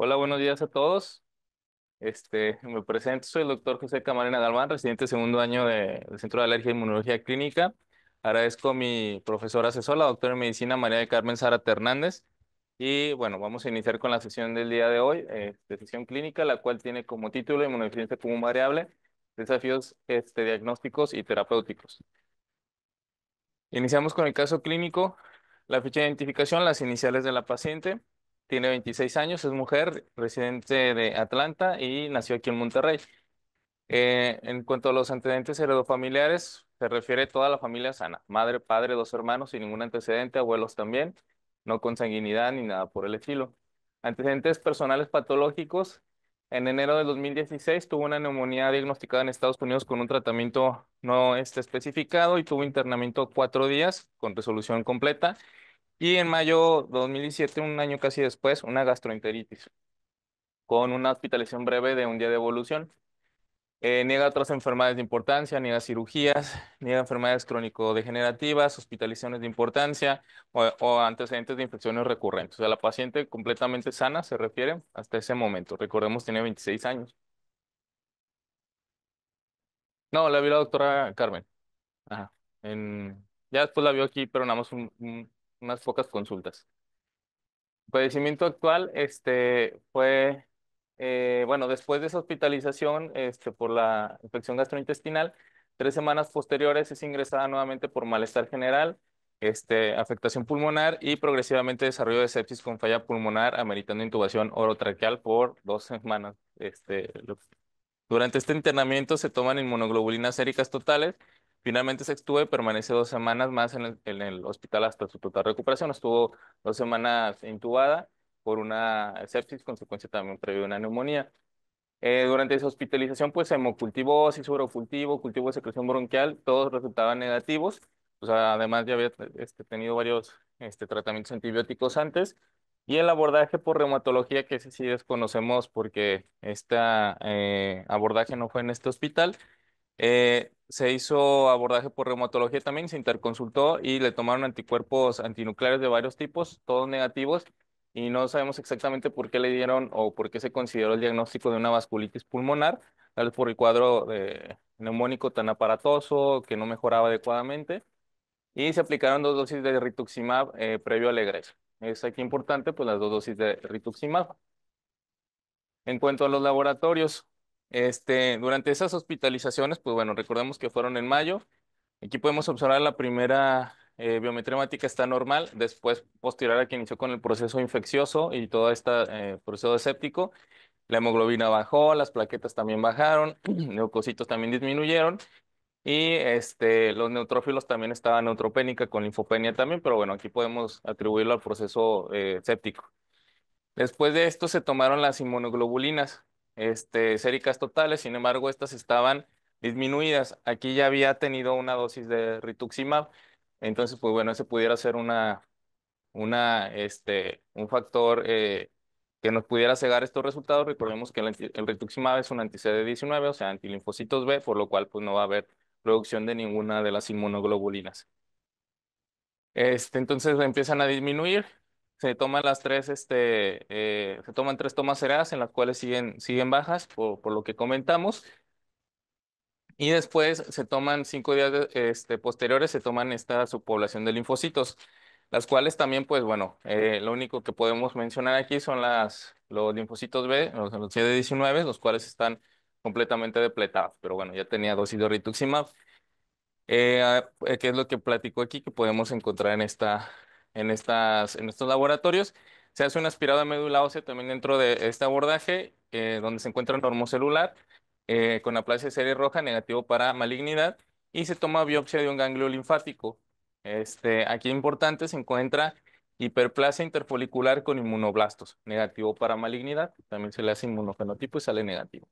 Hola, buenos días a todos. Me presento, soy el doctor José Camarena Galván, residente de segundo año del Centro de Alergia e Inmunología Clínica. Agradezco a mi profesora asesora, la doctora en medicina María de Carmen Zárate Hernández. Y bueno, vamos a iniciar con la sesión del día de hoy, sesión clínica, la cual tiene como título Inmunodeficiencia común variable, desafíos diagnósticos y terapéuticos. Iniciamos con el caso clínico. La fecha de identificación, las iniciales de la paciente. Tiene 26 años, es mujer, residente de Atlanta y nació aquí en Monterrey. En cuanto a los antecedentes heredofamiliares, se refiere a toda la familia sana. Madre, padre, dos hermanos sin ningún antecedente, abuelos también, no consanguinidad ni nada por el estilo. Antecedentes personales patológicos. En enero de 2016 tuvo una neumonía diagnosticada en Estados Unidos con un tratamiento no especificado y tuvo internamiento 4 días con resolución completa. Y en mayo de 2017, un año casi después, una gastroenteritis con una hospitalización breve de un día de evolución. Niega otras enfermedades de importancia, niega cirugías, niega enfermedades crónico-degenerativas, hospitalizaciones de importancia o antecedentes de infecciones recurrentes. O sea, la paciente completamente sana se refiere hasta ese momento. Recordemos, tiene 26 años. No, la vio la doctora Carmen. Ajá. Ya después la vio aquí, pero nada más unas pocas consultas. Padecimiento actual, fue, bueno, después de esa hospitalización, por la infección gastrointestinal, 3 semanas posteriores es ingresada nuevamente por malestar general, afectación pulmonar y progresivamente desarrollo de sepsis con falla pulmonar, ameritando intubación orotraqueal por 2 semanas. Durante este internamiento se toman inmunoglobulinas séricas totales. Finalmente se extuvo y permanece 2 semanas más en el hospital hasta su total recuperación. Estuvo 2 semanas intubada por una sepsis, consecuencia también previa de una neumonía. Durante esa hospitalización, pues hemocultivo, urocultivo, cultivo de secreción bronquial, todos resultaban negativos. O sea, además ya había tenido varios tratamientos antibióticos antes. Y el abordaje por reumatología, que ese sí desconocemos porque este abordaje no fue en este hospital. Se hizo abordaje por reumatología también, se interconsultó y le tomaron anticuerpos antinucleares de varios tipos, todos negativos, y no sabemos exactamente por qué le dieron o por qué se consideró el diagnóstico de una vasculitis pulmonar, tal vez por el cuadro neumónico tan aparatoso que no mejoraba adecuadamente, y se aplicaron 2 dosis de rituximab previo al egreso. Es aquí importante, pues las 2 dosis de rituximab. En cuanto a los laboratorios, durante esas hospitalizaciones, pues bueno, recordemos que fueron en mayo. Aquí podemos observar la primera biometría hemática está normal, después posterior a que inició con el proceso infeccioso y todo este proceso séptico, la hemoglobina bajó, las plaquetas también bajaron, leucocitos también disminuyeron y los neutrófilos también estaban neutropénica con linfopenia también, pero bueno, aquí podemos atribuirlo al proceso séptico. Después de esto se tomaron las inmunoglobulinas, séricas totales, sin embargo, estas estaban disminuidas. Aquí ya había tenido una dosis de rituximab, entonces, pues bueno, ese pudiera ser un factor que nos pudiera cegar estos resultados. Recordemos que el rituximab es un anti-CD19, o sea, antilinfocitos B, por lo cual, pues no va a haber producción de ninguna de las inmunoglobulinas. Entonces empiezan a disminuir. Se toman se toman 3 tomas cereales en las cuales siguen bajas, por lo que comentamos. Y después se toman 5 días posteriores, se toman esta subpoblación de linfocitos, las cuales también, pues bueno, lo único que podemos mencionar aquí son los linfocitos B, los CD19, los cuales están completamente depletados. Pero bueno, ya tenía dosis de rituximab. ¿Qué es lo que platico aquí que podemos encontrar en estos laboratorios? Se hace un aspirado de médula ósea también dentro de este abordaje, donde se encuentra normocelular, con aplasia serie roja, negativo para malignidad, y se toma biopsia de un ganglio linfático. Aquí importante se encuentra hiperplasia interfolicular con inmunoblastos, negativo para malignidad, también se le hace inmunofenotipo y sale negativo.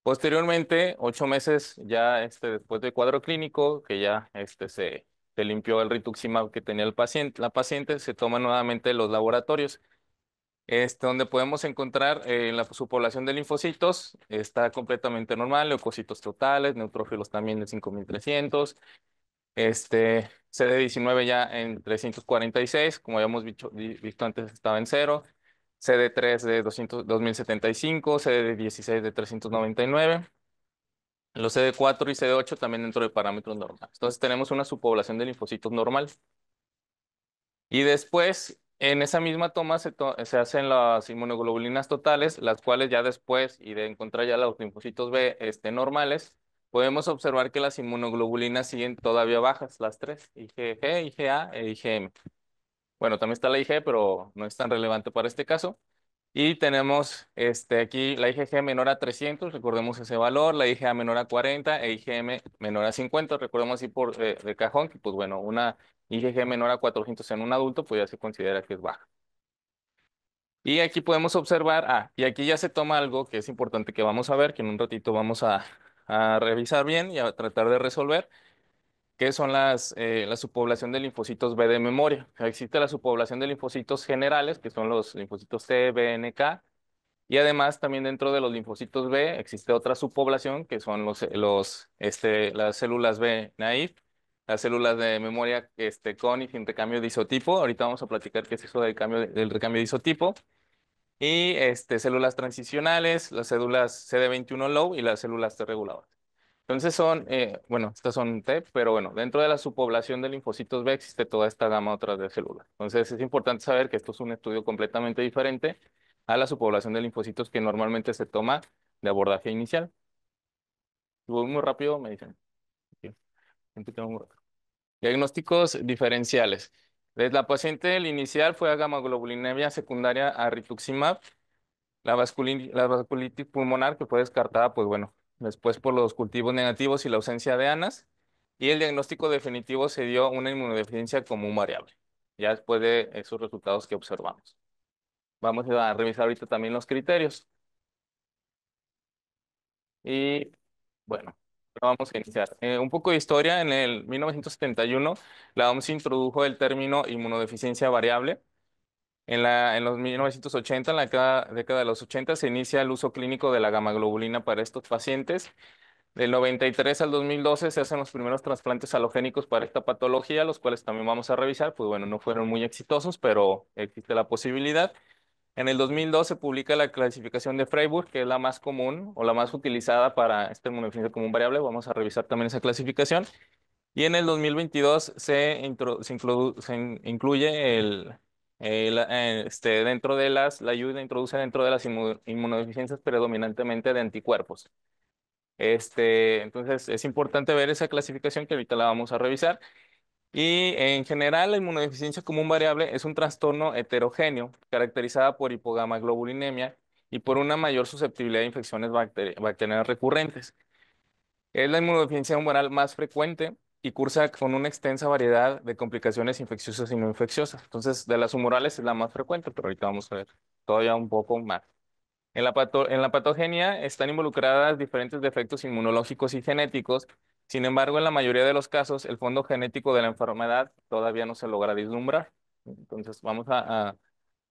Posteriormente, 8 meses ya después del cuadro clínico, que ya se limpió el rituximab que tenía la paciente, se toman nuevamente los laboratorios, donde podemos encontrar su población de linfocitos, está completamente normal, leucocitos totales, neutrófilos también de 5.300, CD19 ya en 346, como habíamos visto antes estaba en cero, CD3 de 2075, CD16 de 399. Los CD4 y CD8 también dentro de parámetros normales. Entonces tenemos una subpoblación de linfocitos normal. Y después, en esa misma toma se hacen las inmunoglobulinas totales, las cuales ya después, y de encontrar ya los linfocitos B normales, podemos observar que las inmunoglobulinas siguen todavía bajas, las tres, IgG, IgA e IgM. Bueno, también está la IG, pero no es tan relevante para este caso. Y tenemos aquí la IgG menor a 300, recordemos ese valor, la IgA menor a 40 e IgM menor a 50, recordemos así por de cajón, que pues bueno, una IgG menor a 400 en un adulto, pues ya se considera que es baja. Y aquí podemos observar, y aquí ya se toma algo que es importante que vamos a ver, que en un ratito vamos a revisar bien y a tratar de resolver, que son la subpoblación de linfocitos B de memoria. O sea, existe la subpoblación de linfocitos generales, que son los linfocitos T, B, N, K, y además también dentro de los linfocitos B existe otra subpoblación, que son las células B naive, las células de memoria con y sin recambio de isotipo. Ahorita vamos a platicar qué es eso del recambio de isotipo. Y células transicionales, las células CD21 low y las células T reguladoras. Entonces bueno, estas son T, pero bueno, dentro de la subpoblación de linfocitos B existe toda esta gama otra de células. Entonces es importante saber que esto es un estudio completamente diferente a la subpoblación de linfocitos que normalmente se toma de abordaje inicial. Si voy muy rápido, me dicen. Sí, siempre tengo muy rápido. Diagnósticos diferenciales. La paciente, el inicial fue a gamaglobulinemia secundaria a rituximab. La vasculitis pulmonar que fue descartada, pues bueno, después por los cultivos negativos y la ausencia de ANAS. Y el diagnóstico definitivo se dio una inmunodeficiencia común variable, ya después de esos resultados que observamos. Vamos a revisar ahorita también los criterios. Y bueno, vamos a iniciar. Un poco de historia. En el 1971, la OMS introdujo el término inmunodeficiencia variable. En los 1980, en la década de los 80, se inicia el uso clínico de la gamaglobulina para estos pacientes. Del 93 al 2012 se hacen los primeros trasplantes halogénicos para esta patología, los cuales también vamos a revisar. Pues bueno, no fueron muy exitosos, pero existe la posibilidad. En el 2002 se publica la clasificación de Freiburg, que es la más común o la más utilizada para esta inmunodeficiencia común variable. Vamos a revisar también esa clasificación. Y en el 2022 se incluye dentro de la ayuda introduce dentro de las inmunodeficiencias predominantemente de anticuerpos. Entonces es importante ver esa clasificación que ahorita la vamos a revisar. Y en general, la inmunodeficiencia común variable es un trastorno heterogéneo caracterizada por hipogamaglobulinemia y por una mayor susceptibilidad de infecciones bacterianas recurrentes. Es la inmunodeficiencia humoral más frecuente y cursa con una extensa variedad de complicaciones infecciosas y no infecciosas. Entonces, de las humorales es la más frecuente, pero ahorita vamos a ver todavía un poco más. En la patogenia están involucradas diferentes defectos inmunológicos y genéticos. Sin embargo, en la mayoría de los casos, el fondo genético de la enfermedad todavía no se logra vislumbrar. Entonces, vamos a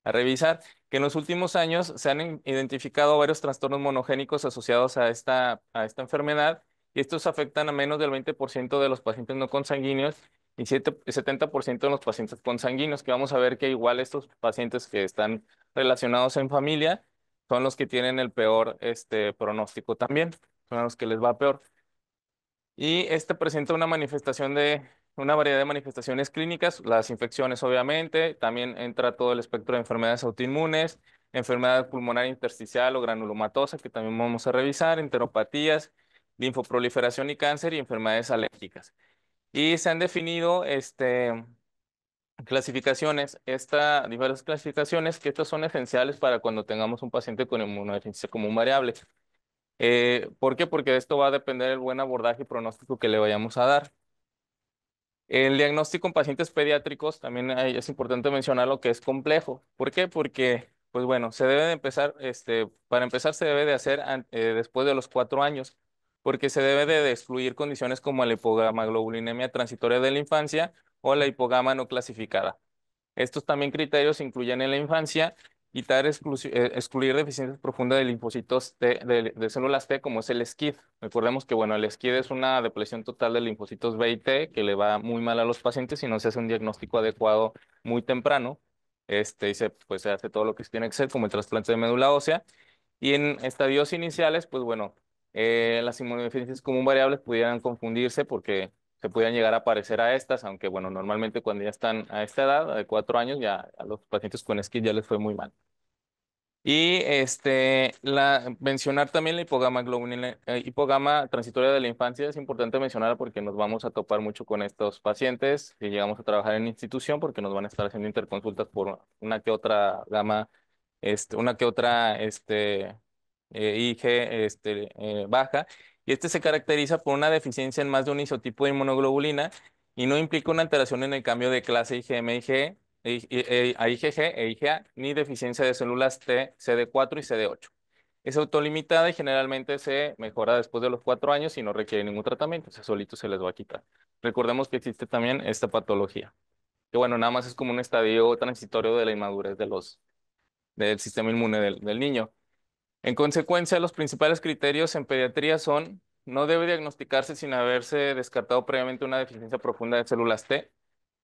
revisar que en los últimos años se han identificado varios trastornos monogénicos asociados a esta enfermedad y estos afectan a menos del 20% de los pacientes no consanguíneos y 70% de los pacientes consanguíneos, que vamos a ver que igual estos pacientes que están relacionados en familia son los que tienen el peor pronóstico también, son los que les va peor. Y este presenta una variedad de manifestaciones clínicas, las infecciones obviamente, también entra todo el espectro de enfermedades autoinmunes, enfermedad pulmonar intersticial o granulomatosa, que también vamos a revisar, enteropatías, linfoproliferación y cáncer y enfermedades alérgicas. Y se han definido diversas clasificaciones, que estas son esenciales para cuando tengamos un paciente con inmunodeficiencia común variable. ¿Por qué? Porque de esto va a depender el buen abordaje y pronóstico que le vayamos a dar. El diagnóstico en pacientes pediátricos también es importante mencionar lo que es complejo. ¿Por qué? Porque, pues bueno, se debe de empezar, para empezar se debe de hacer después de los 4 años, porque se debe de excluir condiciones como la hipogamaglobulinemia transitoria de la infancia o la hipogama no clasificada. Estos también criterios incluyen en la infancia quitar excluir deficiencias profundas de linfocitos de células T, como es el SCID. Recordemos que, bueno, el SCID es una depresión total de linfocitos B y T que le va muy mal a los pacientes si no se hace un diagnóstico adecuado muy temprano. pues se hace todo lo que se tiene que hacer, como el trasplante de médula ósea. Y en estadios iniciales, pues bueno, las inmunodeficiencias común variables pudieran confundirse porque se pudieran llegar a parecer a estas, aunque bueno, normalmente cuando ya están a esta edad, de 4 años, ya a los pacientes con SCID ya les fue muy mal. Y mencionar también la hipogama transitoria de la infancia es importante mencionarla porque nos vamos a topar mucho con estos pacientes si llegamos a trabajar en institución porque nos van a estar haciendo interconsultas por una que otra gama, una que otra IG baja. Y este se caracteriza por una deficiencia en más de un isotipo de inmunoglobulina y no implica una alteración en el cambio de clase IgM-IgE a IgG e IgA, ni deficiencia de células T, CD4 y CD8. Es autolimitada y generalmente se mejora después de los 4 años y no requiere ningún tratamiento, o sea, solito se les va a quitar. Recordemos que existe también esta patología, que bueno, nada más es como un estadio transitorio de la inmadurez del sistema inmune del niño. En consecuencia, los principales criterios en pediatría son: no debe diagnosticarse sin haberse descartado previamente una deficiencia profunda de células T,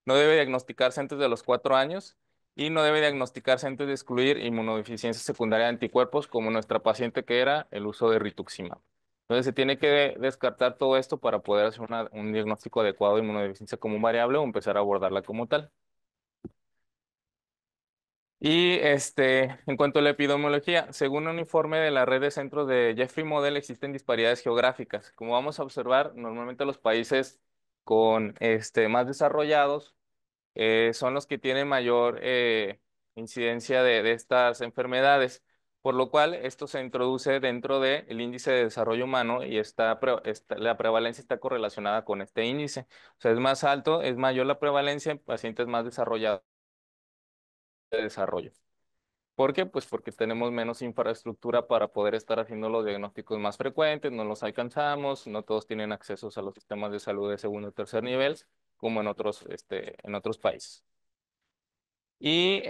no debe diagnosticarse antes de los 4 años y no debe diagnosticarse antes de excluir inmunodeficiencia secundaria de anticuerpos, como nuestra paciente que era el uso de rituximab. Entonces se tiene que descartar todo esto para poder hacer un diagnóstico adecuado de inmunodeficiencia como variable o empezar a abordarla como tal. Y en cuanto a la epidemiología, según un informe de la red de centros de Jeffrey Model, existen disparidades geográficas. Como vamos a observar, normalmente los países con más desarrollados son los que tienen mayor incidencia de estas enfermedades, por lo cual esto se introduce dentro del índice de desarrollo humano y la prevalencia está correlacionada con este índice. O sea, es más alto, es mayor la prevalencia en pacientes más desarrollados de desarrollo. ¿Por qué? Pues porque tenemos menos infraestructura para poder estar haciendo los diagnósticos más frecuentes, no los alcanzamos, no todos tienen acceso a los sistemas de salud de segundo o tercer nivel, como en otros países. Y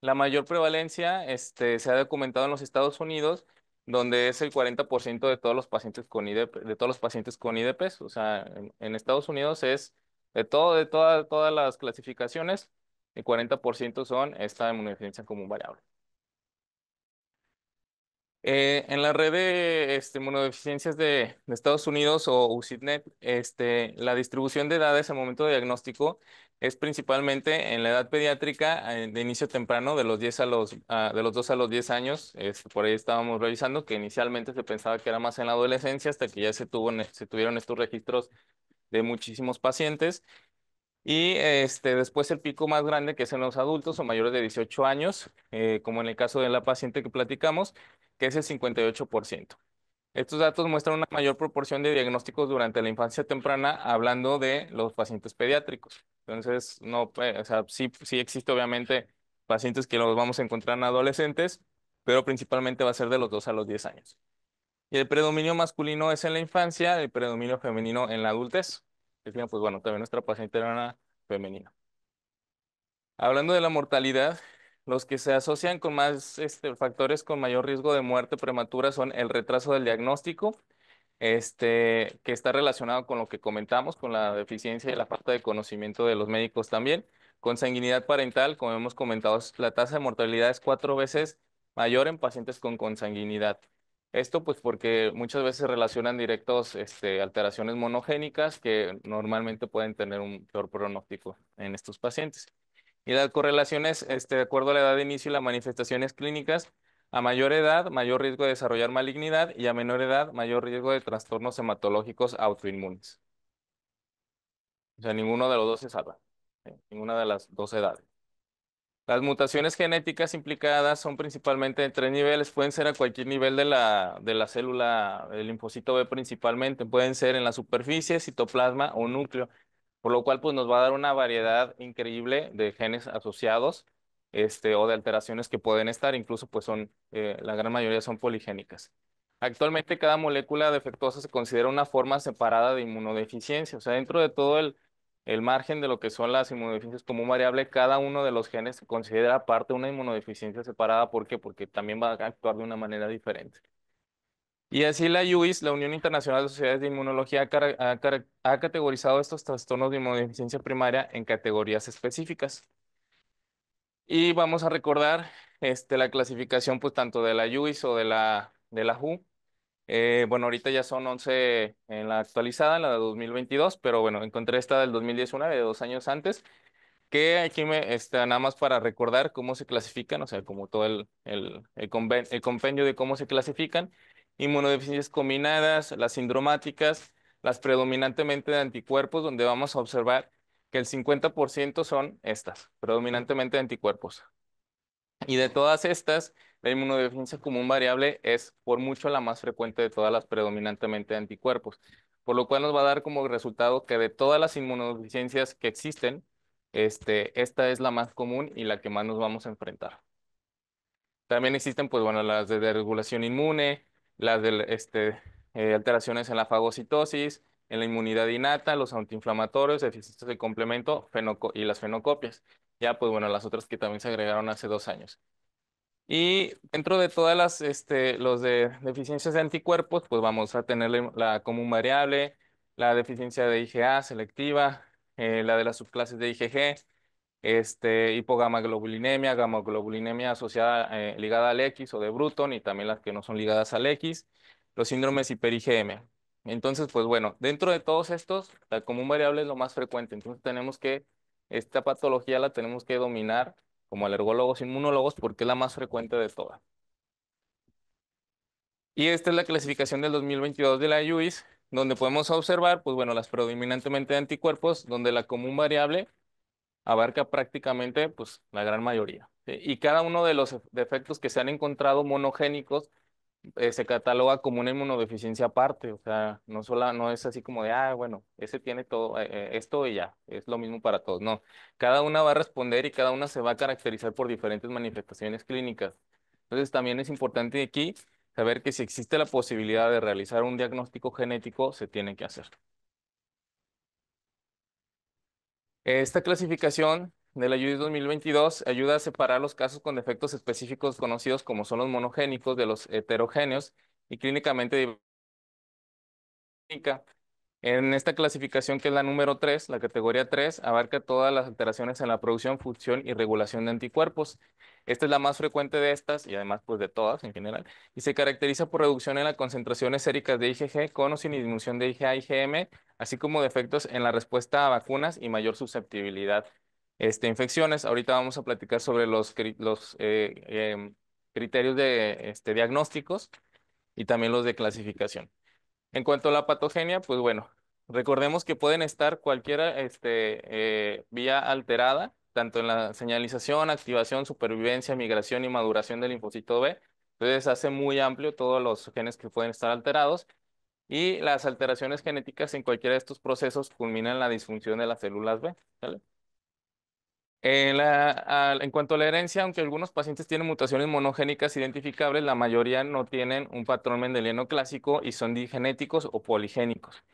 la mayor prevalencia se ha documentado en los Estados Unidos, donde es el 40% de todos los pacientes con IDP, de todos los pacientes con IDPs. O sea, en Estados Unidos es todas las clasificaciones, el 40% son esta inmunodeficiencia común variable. En la red de inmunodeficiencias de Estados Unidos o UCITNET, la distribución de edades al momento de diagnóstico es principalmente en la edad pediátrica de inicio temprano, de los 2 a los 10 años. Por ahí estábamos revisando que inicialmente se pensaba que era más en la adolescencia, hasta que ya se tuvieron estos registros de muchísimos pacientes. Y después el pico más grande, que es en los adultos o mayores de 18 años, como en el caso de la paciente que platicamos, que es el 58%. Estos datos muestran una mayor proporción de diagnósticos durante la infancia temprana, hablando de los pacientes pediátricos. Entonces, no, o sea, sí existe obviamente pacientes que los vamos a encontrar en adolescentes, pero principalmente va a ser de los 2 a los 10 años. Y el predominio masculino es en la infancia, el predominio femenino en la adultez. Pues bueno, también nuestra paciente era una femenina. Hablando de la mortalidad, los que se asocian con más factores con mayor riesgo de muerte prematura son el retraso del diagnóstico, que está relacionado con lo que comentamos, con la deficiencia y la falta de conocimiento de los médicos también. Consanguinidad parental, como hemos comentado, la tasa de mortalidad es 4 veces mayor en pacientes con consanguinidad. Esto pues porque muchas veces se relacionan directos alteraciones monogénicas que normalmente pueden tener un peor pronóstico en estos pacientes. Y la correlación es, de acuerdo a la edad de inicio y las manifestaciones clínicas, a mayor edad, mayor riesgo de desarrollar malignidad y a menor edad, mayor riesgo de trastornos hematológicos autoinmunes. O sea, ninguno de los dos se salva, ninguna de las dos edades. Las mutaciones genéticas implicadas son principalmente de 3 niveles, pueden ser a cualquier nivel de la célula, del linfocito B principalmente, pueden ser en la superficie, citoplasma o núcleo, por lo cual pues nos va a dar una variedad increíble de genes asociados, o de alteraciones que pueden estar, incluso pues la gran mayoría son poligénicas. Actualmente cada molécula defectuosa se considera una forma separada de inmunodeficiencia, o sea, dentro de todo el margen de lo que son las inmunodeficiencias como variable, cada uno de los genes se considera parte de una inmunodeficiencia separada. ¿Por qué? Porque también va a actuar de una manera diferente. Y así la UIS, la Unión Internacional de Sociedades de Inmunología, ha categorizado estos trastornos de inmunodeficiencia primaria en categorías específicas. Y vamos a recordar la clasificación, pues tanto de la UIS o de la WHO. Bueno, ahorita ya son 11 en la actualizada, en la de 2022, pero bueno, encontré esta del 2019, de 2 años antes, que aquí nada más para recordar cómo se clasifican, o sea, como todo el compendio de cómo se clasifican: inmunodeficiencias combinadas, las sindromáticas, las predominantemente de anticuerpos, donde vamos a observar que el 50% son estas, predominantemente de anticuerpos. Y de todas estas, la inmunodeficiencia común variable es por mucho la más frecuente de todas las predominantemente de anticuerpos, por lo cual nos va a dar como resultado que de todas las inmunodeficiencias que existen, esta es la más común y la que más nos vamos a enfrentar. También existen, pues bueno, las de desregulación inmune, las de alteraciones en la fagocitosis, en la inmunidad innata, los antiinflamatorios, deficiencias de complemento y las fenocopias. Ya, pues bueno, las otras que también se agregaron hace 2 años. Y dentro de todas los de deficiencias de anticuerpos, pues vamos a tener la común variable, la deficiencia de IgA selectiva, la de las subclases de IgG, hipogamaglobulinemia, gamaglobulinemia asociada, ligada al X o de Bruton, y también las que no son ligadas al X, los síndromes hiper-IgM. Entonces, pues bueno, dentro de todos estos, la común variable es lo más frecuente. Entonces esta patología la tenemos que dominar como alergólogos e inmunólogos porque es la más frecuente de todas. Y esta es la clasificación del 2022 de la UIS, donde podemos observar, pues bueno, las predominantemente de anticuerpos, donde la común variable abarca prácticamente pues la gran mayoría, ¿sí? Y cada uno de los defectos que se han encontrado monogénicos se cataloga como una inmunodeficiencia aparte, o sea, no es así como de, bueno, ese tiene todo esto y ya, es lo mismo para todos. No, cada una va a responder y cada una se va a caracterizar por diferentes manifestaciones clínicas. Entonces también es importante aquí saber que si existe la posibilidad de realizar un diagnóstico genético, se tiene que hacer. Esta clasificación de la UDI 2022 ayuda a separar los casos con defectos específicos conocidos como son los monogénicos de los heterogéneos y clínicamente clínica. En esta clasificación, que es la número 3, la categoría 3 abarca todas las alteraciones en la producción, función y regulación de anticuerpos. Esta es la más frecuente de estas y además pues de todas en general, y se caracteriza por reducción en las concentraciones séricas de IgG con o sin disminución de IgA-IgM, así como defectos en la respuesta a vacunas y mayor susceptibilidad a infecciones. Ahorita vamos a platicar sobre los criterios de diagnósticos y también los de clasificación. En cuanto a la patogenia, pues bueno, recordemos que pueden estar cualquiera vía alterada, tanto en la señalización, activación, supervivencia, migración y maduración del linfocito B. Entonces hace muy amplio todos los genes que pueden estar alterados, y las alteraciones genéticas en cualquiera de estos procesos culminan en la disfunción de las células B. ¿Sale? En cuanto a la herencia, aunque algunos pacientes tienen mutaciones monogénicas identificables, la mayoría no tienen un patrón mendeliano clásico y son digenéticos o poligénicos.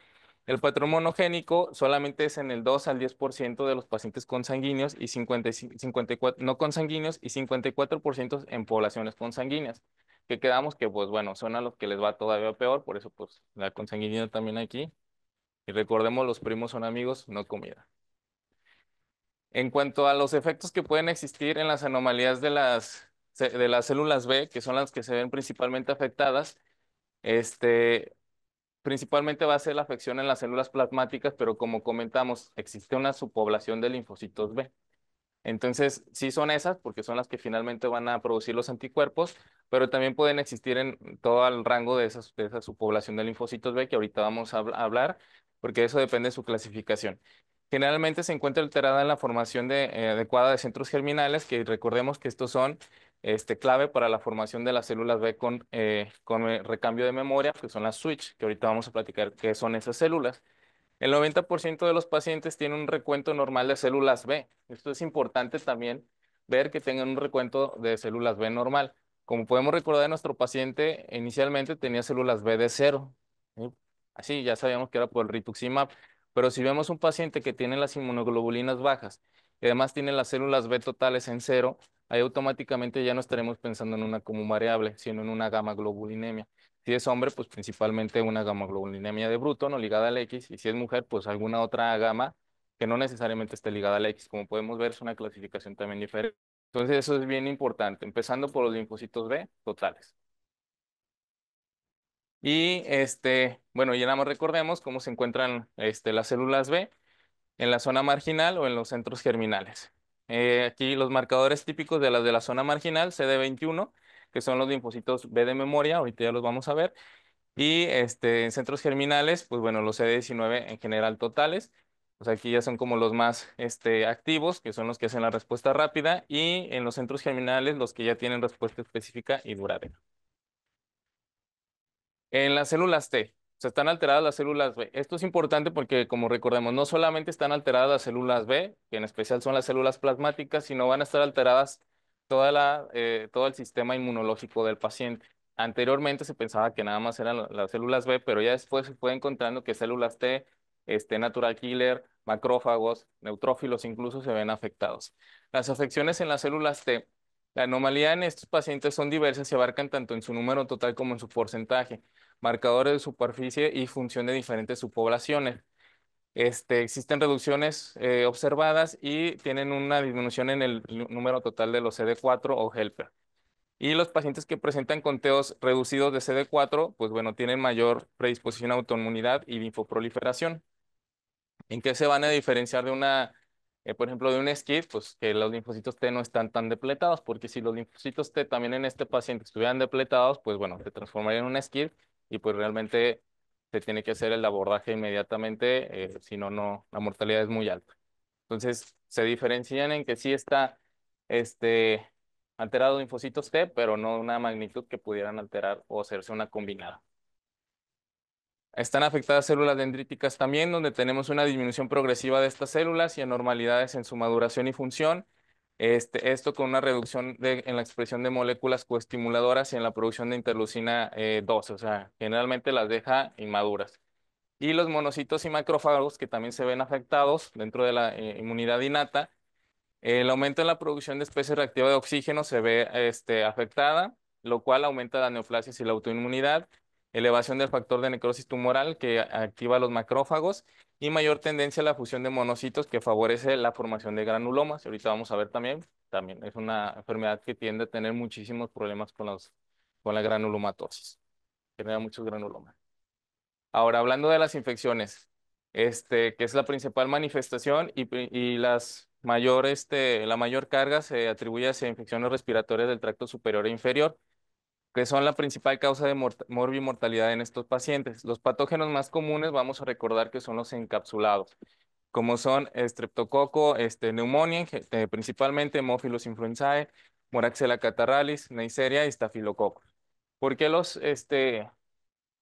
El patrón monogénico solamente es en el 2 al 10% de los pacientes consanguíneos y 54 no consanguíneos, y 54% en poblaciones consanguíneas, que quedamos que, pues bueno, son a los que les va todavía peor, por eso pues la consanguinidad también aquí. Y recordemos, los primos son amigos, no comida. En cuanto a los efectos que pueden existir en las anomalías de las células B, que son las que se ven principalmente afectadas, principalmente va a ser la afección en las células plasmáticas, pero como comentamos, existe una subpoblación de linfocitos B. Entonces, sí son esas, porque son las que finalmente van a producir los anticuerpos, pero también pueden existir en todo el rango de esa subpoblación de linfocitos B, que ahorita vamos a hablar, porque eso depende de su clasificación. Generalmente se encuentra alterada en la formación adecuada de centros germinales, que recordemos que estos son clave para la formación de las células B con recambio de memoria, que son las switch, que ahorita vamos a platicar qué son esas células. El 90% de los pacientes tienen un recuento normal de células B. Esto es importante también, ver que tengan un recuento de células B normal. Como podemos recordar, nuestro paciente inicialmente tenía células B de 0. ¿Sí? Así ya sabíamos que era por el rituximab. Pero si vemos un paciente que tiene las inmunoglobulinas bajas y además tiene las células B totales en 0, ahí automáticamente ya no estaremos pensando en una común variable, sino en una gamma globulinemia. Si es hombre, pues principalmente una gamaglobulinemia de Bruton o ligada al X, y si es mujer, pues alguna otra gama que no necesariamente esté ligada al X. Como podemos ver, es una clasificación también diferente. Entonces eso es bien importante, empezando por los linfocitos B totales. Y bueno, ya nada más recordemos cómo se encuentran las células B en la zona marginal o en los centros germinales. Aquí los marcadores típicos de la zona marginal, CD21, que son los linfocitos B de memoria, ahorita ya los vamos a ver. Y en centros germinales, pues bueno, los CD19 en general totales. Pues aquí ya son como los más activos, que son los que hacen la respuesta rápida. Y en los centros germinales, los que ya tienen respuesta específica y duradera. En las células T, o sea, están alteradas las células B. Esto es importante porque, como recordemos, no solamente están alteradas las células B, que en especial son las células plasmáticas, sino van a estar alteradas todo el sistema inmunológico del paciente. Anteriormente se pensaba que nada más eran las células B, pero ya después se fue encontrando que células T, natural killer, macrófagos, neutrófilos incluso se ven afectados. Las afecciones en las células T, la anomalía en estos pacientes son diversas y abarcan tanto en su número total como en su porcentaje, marcadores de superficie y función de diferentes subpoblaciones. Existen reducciones observadas y tienen una disminución en el número total de los CD4 o helper. Y los pacientes que presentan conteos reducidos de CD4, pues bueno, tienen mayor predisposición a autoinmunidad y linfoproliferación. ¿En qué se van a diferenciar de por ejemplo, de un SCID? Pues que los linfocitos T no están tan depletados, porque si los linfocitos T también en este paciente estuvieran depletados, pues bueno, se transformaría en un SCID y pues realmente se tiene que hacer el abordaje inmediatamente, si no, la mortalidad es muy alta. Entonces, se diferencian en que sí está este, alterado linfocitos T, pero no una magnitud que pudieran alterar o hacerse una combinada. Están afectadas células dendríticas también, donde tenemos una disminución progresiva de estas células y anormalidades en su maduración y función. Esto con una reducción en la expresión de moléculas coestimuladoras y en la producción de interleucina 12, o sea, generalmente las deja inmaduras. Y los monocitos y macrófagos que también se ven afectados dentro de la inmunidad innata. El aumento en la producción de especie reactiva de oxígeno se ve afectada, lo cual aumenta las neoplasias y la autoinmunidad, elevación del factor de necrosis tumoral que activa los macrófagos y mayor tendencia a la fusión de monocitos que favorece la formación de granulomas. Ahorita vamos a ver también es una enfermedad que tiende a tener muchísimos problemas con la granulomatosis, genera muchos granulomas. Ahora, hablando de las infecciones, que es la principal manifestación y la mayor carga se atribuye hacia infecciones respiratorias del tracto superior e inferior, que son la principal causa de morbimortalidad en estos pacientes. Los patógenos más comunes vamos a recordar que son los encapsulados, como son Streptococo, Pneumonia, principalmente Haemophilus influenzae, Moraxella catarrhalis, Neisseria y Staphylococcus. ¿Por qué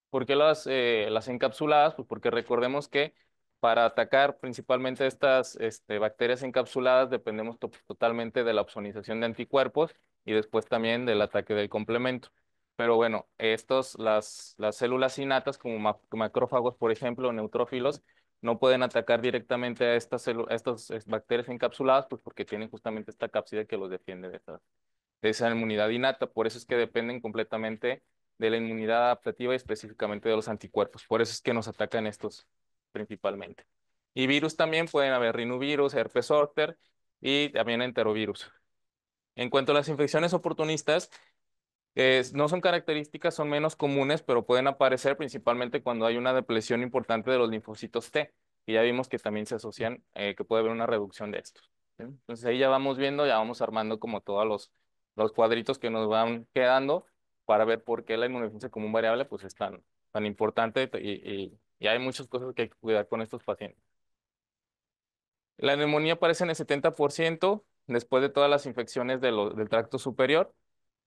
¿Por qué las encapsuladas? Pues porque recordemos que para atacar principalmente estas bacterias encapsuladas dependemos totalmente de la opsonización de anticuerpos y después también del ataque del complemento. Pero bueno, las células innatas como macrófagos, por ejemplo, neutrófilos, no pueden atacar directamente a a estas bacterias encapsuladas, pues porque tienen justamente esta cápside que los defiende de esa inmunidad innata. Por eso es que dependen completamente de la inmunidad adaptativa y específicamente de los anticuerpos. Por eso es que nos atacan estos principalmente. Y virus también pueden haber rinovirus, herpes zóster y también enterovirus. En cuanto a las infecciones oportunistas, no son características, son menos comunes, pero pueden aparecer principalmente cuando hay una depresión importante de los linfocitos T, y ya vimos que también se asocian, que puede haber una reducción de estos. ¿Sí? Entonces ahí ya vamos viendo, ya vamos armando como todos los cuadritos que nos van quedando para ver por qué la inmunodeficiencia común variable pues es tan importante y hay muchas cosas que hay que cuidar con estos pacientes. La neumonía aparece en el 70% después de todas las infecciones del tracto superior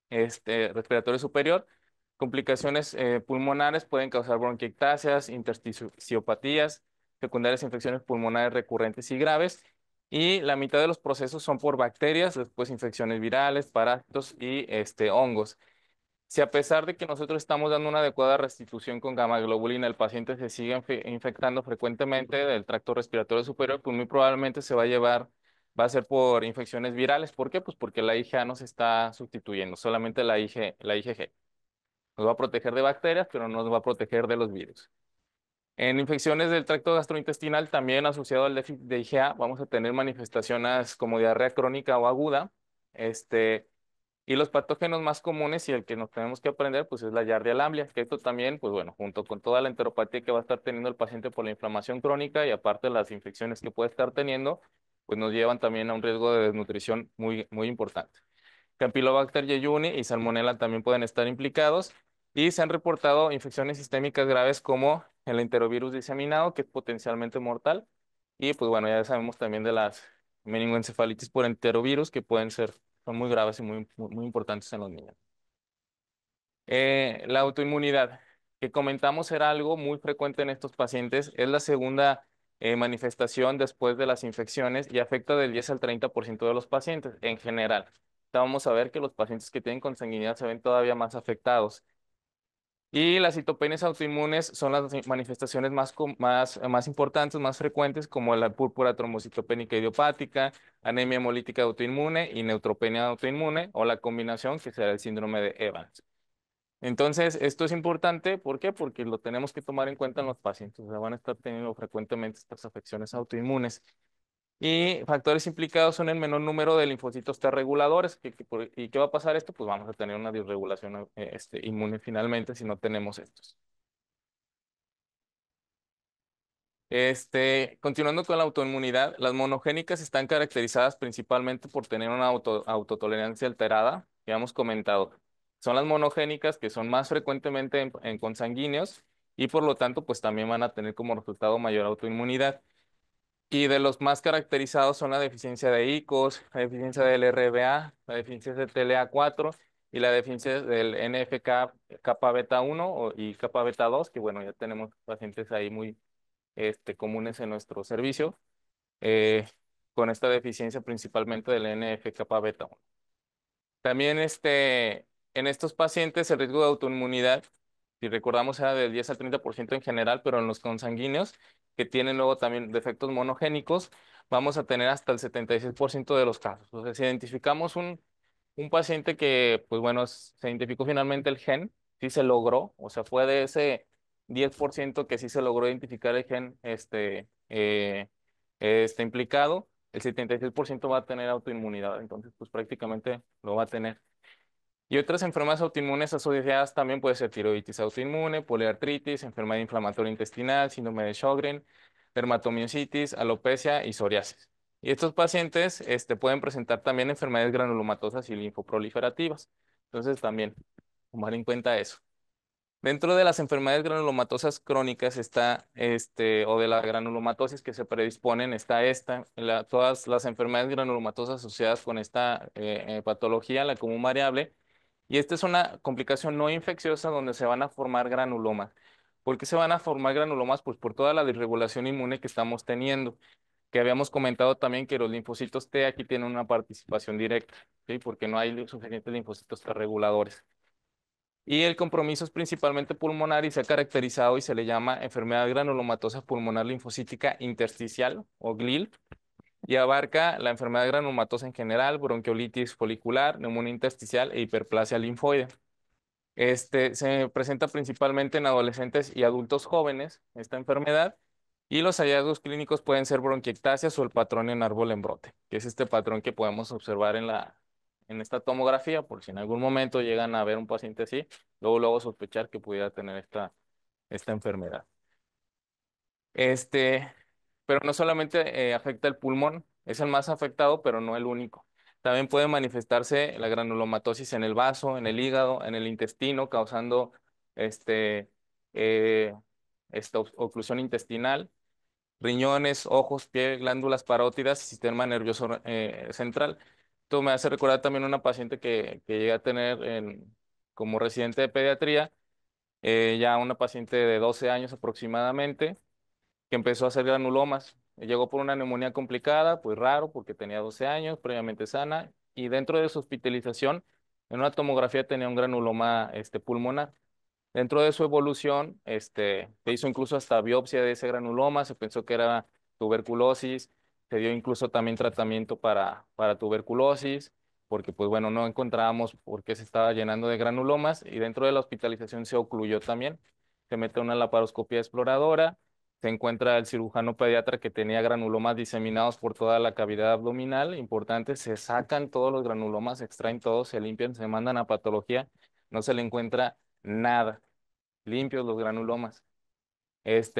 respiratorio superior. Complicaciones pulmonares pueden causar bronquiectasias, intersticiopatías, secundarias infecciones pulmonares recurrentes y graves. Y la mitad de los procesos son por bacterias, después infecciones virales, parásitos y hongos. Si a pesar de que nosotros estamos dando una adecuada restitución con gamma globulina, el paciente se sigue infectando frecuentemente del tracto respiratorio superior, pues muy probablemente va a ser por infecciones virales. ¿Por qué? Pues porque la IgA no se está sustituyendo, solamente la IgG. Nos va a proteger de bacterias, pero no nos va a proteger de los virus. En infecciones del tracto gastrointestinal, también asociado al déficit de IgA, vamos a tener manifestaciones como diarrea crónica o aguda, Y los patógenos más comunes y el que nos tenemos que aprender, pues es la Giardia lamblia, que esto también, pues bueno, junto con toda la enteropatía que va a estar teniendo el paciente por la inflamación crónica y aparte las infecciones que puede estar teniendo, pues nos llevan también a un riesgo de desnutrición muy, muy importante. Campylobacter jejuni y Salmonella también pueden estar implicados y se han reportado infecciones sistémicas graves como el enterovirus diseminado, que es potencialmente mortal, y pues bueno, ya sabemos también de las meningoencefalitis por enterovirus que son muy graves y muy importantes en los niños. La autoinmunidad, que comentamos era algo muy frecuente en estos pacientes, es la segunda manifestación después de las infecciones y afecta del 10 al 30% de los pacientes en general. Vamos a ver que los pacientes que tienen consanguinidad se ven todavía más afectados. Y las citopenias autoinmunes son las manifestaciones más importantes, más frecuentes, como la púrpura trombocitopénica idiopática, anemia hemolítica autoinmune y neutropenia autoinmune, o la combinación que será el síndrome de Evans. Entonces, esto es importante, ¿por qué? Porque lo tenemos que tomar en cuenta en los pacientes, o sea, van a estar teniendo frecuentemente estas afecciones autoinmunes. Y factores implicados son el menor número de linfocitos T reguladores. ¿Y qué va a pasar esto? Pues vamos a tener una disregulación inmune finalmente si no tenemos estos. Continuando con la autoinmunidad, las monogénicas están caracterizadas principalmente por tener una autotolerancia alterada, que hemos comentado. Son las monogénicas que son más frecuentemente en consanguíneos y por lo tanto pues también van a tener como resultado mayor autoinmunidad. Y de los más caracterizados son la deficiencia de ICOS, la deficiencia del RBA, la deficiencia de TLA4 y la deficiencia del NFK kappa beta 1 y kappa beta 2, que bueno, ya tenemos pacientes ahí muy comunes en nuestro servicio, eh, con esta deficiencia principalmente del NF-kappa beta 1. También en estos pacientes el riesgo de autoinmunidad, si recordamos, era del 10 al 30% en general, pero en los consanguíneos, que tienen luego también defectos monogénicos, vamos a tener hasta el 76% de los casos. O sea, si identificamos un paciente que, pues bueno, se identificó finalmente el gen, sí se logró, o sea, fue de ese 10% que sí se logró identificar el gen implicado, el 76% va a tener autoinmunidad, entonces pues prácticamente lo va a tener. Y otras enfermedades autoinmunes asociadas también puede ser tiroiditis autoinmune, poliartritis, enfermedad inflamatoria intestinal, síndrome de Sjögren, dermatomiositis, alopecia y psoriasis. Y estos pacientes pueden presentar también enfermedades granulomatosas y linfoproliferativas. Entonces también tomar en cuenta eso. Dentro de las enfermedades granulomatosas crónicas está, o de la granulomatosis que se predisponen, está todas las enfermedades granulomatosas asociadas con esta patología, la común variable, y esta es una complicación no infecciosa donde se van a formar granulomas. ¿Por qué se van a formar granulomas? Pues por toda la disregulación inmune que estamos teniendo, que habíamos comentado también que los linfocitos T aquí tienen una participación directa, ¿sí? Porque no hay suficientes linfocitos T reguladores. Y el compromiso es principalmente pulmonar y se ha caracterizado y se le llama enfermedad granulomatosa pulmonar linfocítica intersticial o GLIL y abarca la enfermedad granulomatosa en general, bronquiolitis folicular, neumonía intersticial e hiperplasia linfoide. Se presenta principalmente en adolescentes y adultos jóvenes, esta enfermedad, y los hallazgos clínicos pueden ser bronquiectasias o el patrón en árbol en brote, que es este patrón que podemos observar en esta tomografía, por si en algún momento llegan a ver un paciente así, luego sospechar que pudiera tener esta enfermedad. Este, pero no solamente afecta el pulmón, es el más afectado, pero no el único. También puede manifestarse la granulomatosis en el vaso, en el hígado, en el intestino, causando este, eh, esta oclusión intestinal, riñones, ojos, piel, glándulas parótidas y sistema nervioso central. Esto me hace recordar también una paciente que llegué a tener como residente de pediatría, ya una paciente de 12 años aproximadamente que empezó a hacer granulomas. Llegó por una neumonía complicada, pues raro, porque tenía 12 años, previamente sana, y dentro de su hospitalización, en una tomografía tenía un granuloma pulmonar. Dentro de su evolución, se hizo incluso hasta biopsia de ese granuloma, se pensó que era tuberculosis, se dio incluso también tratamiento para tuberculosis, porque pues bueno, no encontrábamos por qué se estaba llenando de granulomas, y dentro de la hospitalización se ocluyó también. Se mete una laparoscopía exploradora, se encuentra el cirujano pediatra que tenía granulomas diseminados por toda la cavidad abdominal, importante, se sacan todos los granulomas, se extraen todos, se limpian, se mandan a patología, no se le encuentra nada, limpios los granulomas.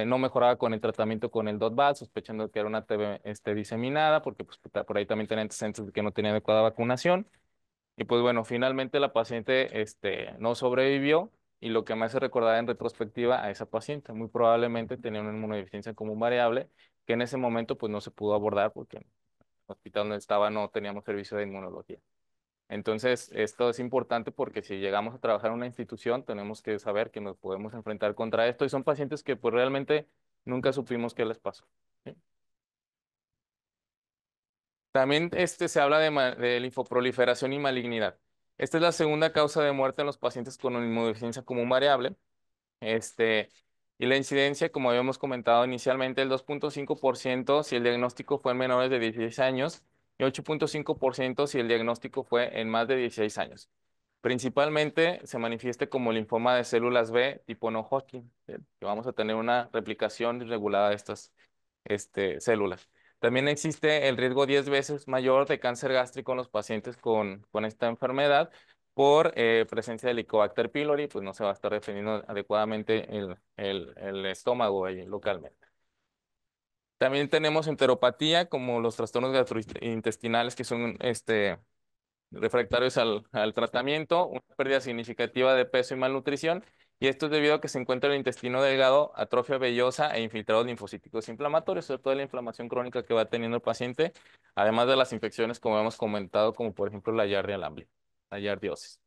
No mejoraba con el tratamiento con el DOT-BAL, sospechando que era una TB diseminada, porque pues, por ahí también tenía antecedentes de que no tenía adecuada vacunación. Y pues bueno, finalmente la paciente no sobrevivió y lo que me hace recordar en retrospectiva a esa paciente, muy probablemente tenía una inmunodeficiencia común variable que en ese momento pues no se pudo abordar porque en el hospital donde estaba no teníamos servicio de inmunología. Entonces, esto es importante porque si llegamos a trabajar en una institución, tenemos que saber que nos podemos enfrentar contra esto y son pacientes que pues realmente nunca supimos qué les pasó. ¿Sí? También se habla de linfoproliferación y malignidad. Esta es la segunda causa de muerte en los pacientes con inmunodeficiencia común variable. Este, y la incidencia, como habíamos comentado inicialmente, el 2.5% si el diagnóstico fue en menores de 16 años y 8.5% si el diagnóstico fue en más de 16 años. Principalmente se manifieste como linfoma de células B tipo no-Hodgkin, que vamos a tener una replicación irregulada de estas células. También existe el riesgo 10 veces mayor de cáncer gástrico en los pacientes con esta enfermedad por presencia de Helicobacter pylori, pues no se va a estar defendiendo adecuadamente el estómago ahí localmente. También tenemos enteropatía, como los trastornos gastrointestinales que son refractarios al tratamiento, una pérdida significativa de peso y malnutrición, y esto es debido a que se encuentra el intestino delgado, atrofia vellosa e infiltrados linfocíticos inflamatorios, sobre todo la inflamación crónica que va teniendo el paciente, además de las infecciones, como hemos comentado, como por ejemplo la Yardia lamblia, la yardiosis.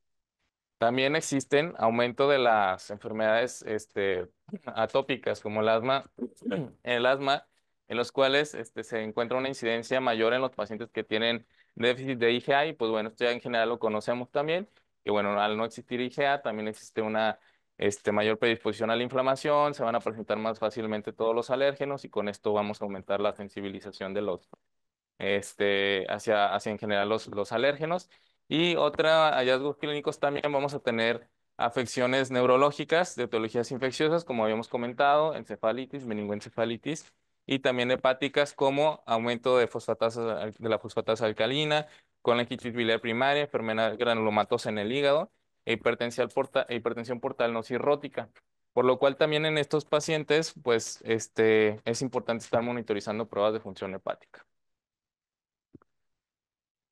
También existen aumento de las enfermedades atópicas como el asma, en los cuales se encuentra una incidencia mayor en los pacientes que tienen déficit de IgA y pues bueno, esto ya en general lo conocemos también, que bueno, al no existir IgA también existe una mayor predisposición a la inflamación, se van a presentar más fácilmente todos los alérgenos y con esto vamos a aumentar la sensibilización de los hacia en general los alérgenos. Y otra hallazgos clínicos también vamos a tener afecciones neurológicas de etiologías infecciosas, como habíamos comentado, encefalitis, meningoencefalitis, y también hepáticas como aumento de la fosfatasa alcalina, colangitis biliar primaria, enfermedad granulomatosa en el hígado, hipertensión portal no cirrótica. Por lo cual también en estos pacientes, pues, es importante estar monitorizando pruebas de función hepática.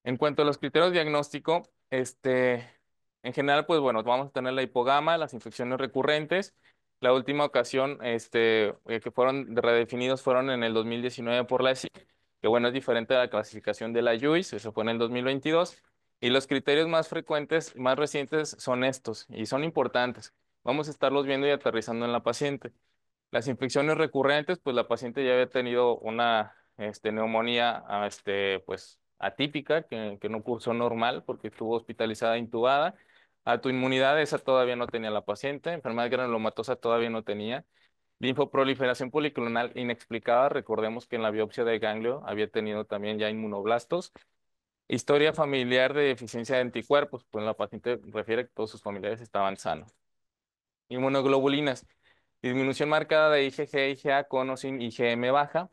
En cuanto a los criterios diagnóstico, en general, pues bueno, vamos a tener la hipogama, las infecciones recurrentes. La última ocasión que fueron redefinidos fueron en el 2019 por la ESIC, que bueno, es diferente a la clasificación de la JUICE, eso fue en el 2022. Y los criterios más frecuentes, más recientes son estos, y son importantes. Vamos a estarlos viendo y aterrizando en la paciente. Las infecciones recurrentes, pues la paciente ya había tenido una neumonía pues, atípica, que no cursó normal porque estuvo hospitalizada intubada. Autoinmunidad, esa todavía no tenía la paciente. Enfermedad granulomatosa todavía no tenía. Linfoproliferación policlonal inexplicada. Recordemos que en la biopsia de ganglio había tenido también ya inmunoblastos. Historia familiar de deficiencia de anticuerpos, pues la paciente refiere que todos sus familiares estaban sanos. Inmunoglobulinas. Disminución marcada de IgG, IgA con o sin IgM baja.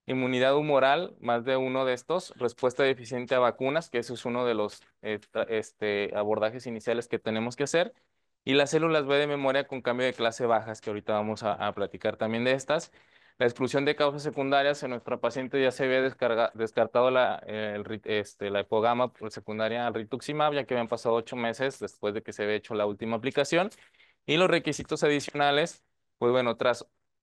Inmunidad humoral, más de uno de estos. Respuesta deficiente a vacunas, que eso es uno de los abordajes iniciales que tenemos que hacer. Y las células B de memoria con cambio de clase bajas, que ahorita vamos a platicar también de estas. La exclusión de causas secundarias en nuestra paciente ya se había descartado la hipogama por secundaria al rituximab, ya que habían pasado 8 meses después de que se había hecho la última aplicación. Y los requisitos adicionales, pues bueno,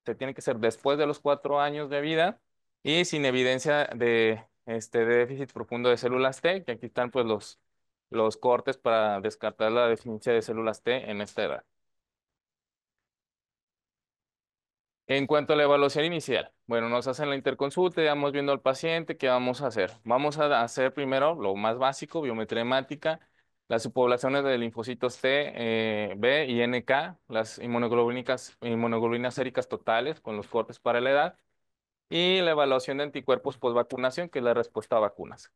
se tiene que ser después de los 4 años de vida y sin evidencia de déficit profundo de células T, que aquí están pues los cortes para descartar la deficiencia de células T en esta edad. En cuanto a la evaluación inicial, bueno, nos hacen la interconsulta, ya vamos viendo al paciente, ¿qué vamos a hacer? Vamos a hacer primero lo más básico, biometría hemática, las subpoblaciones de linfocitos T, B y NK, las inmunoglobulinas séricas totales con los cortes para la edad y la evaluación de anticuerpos post vacunación, que es la respuesta a vacunas.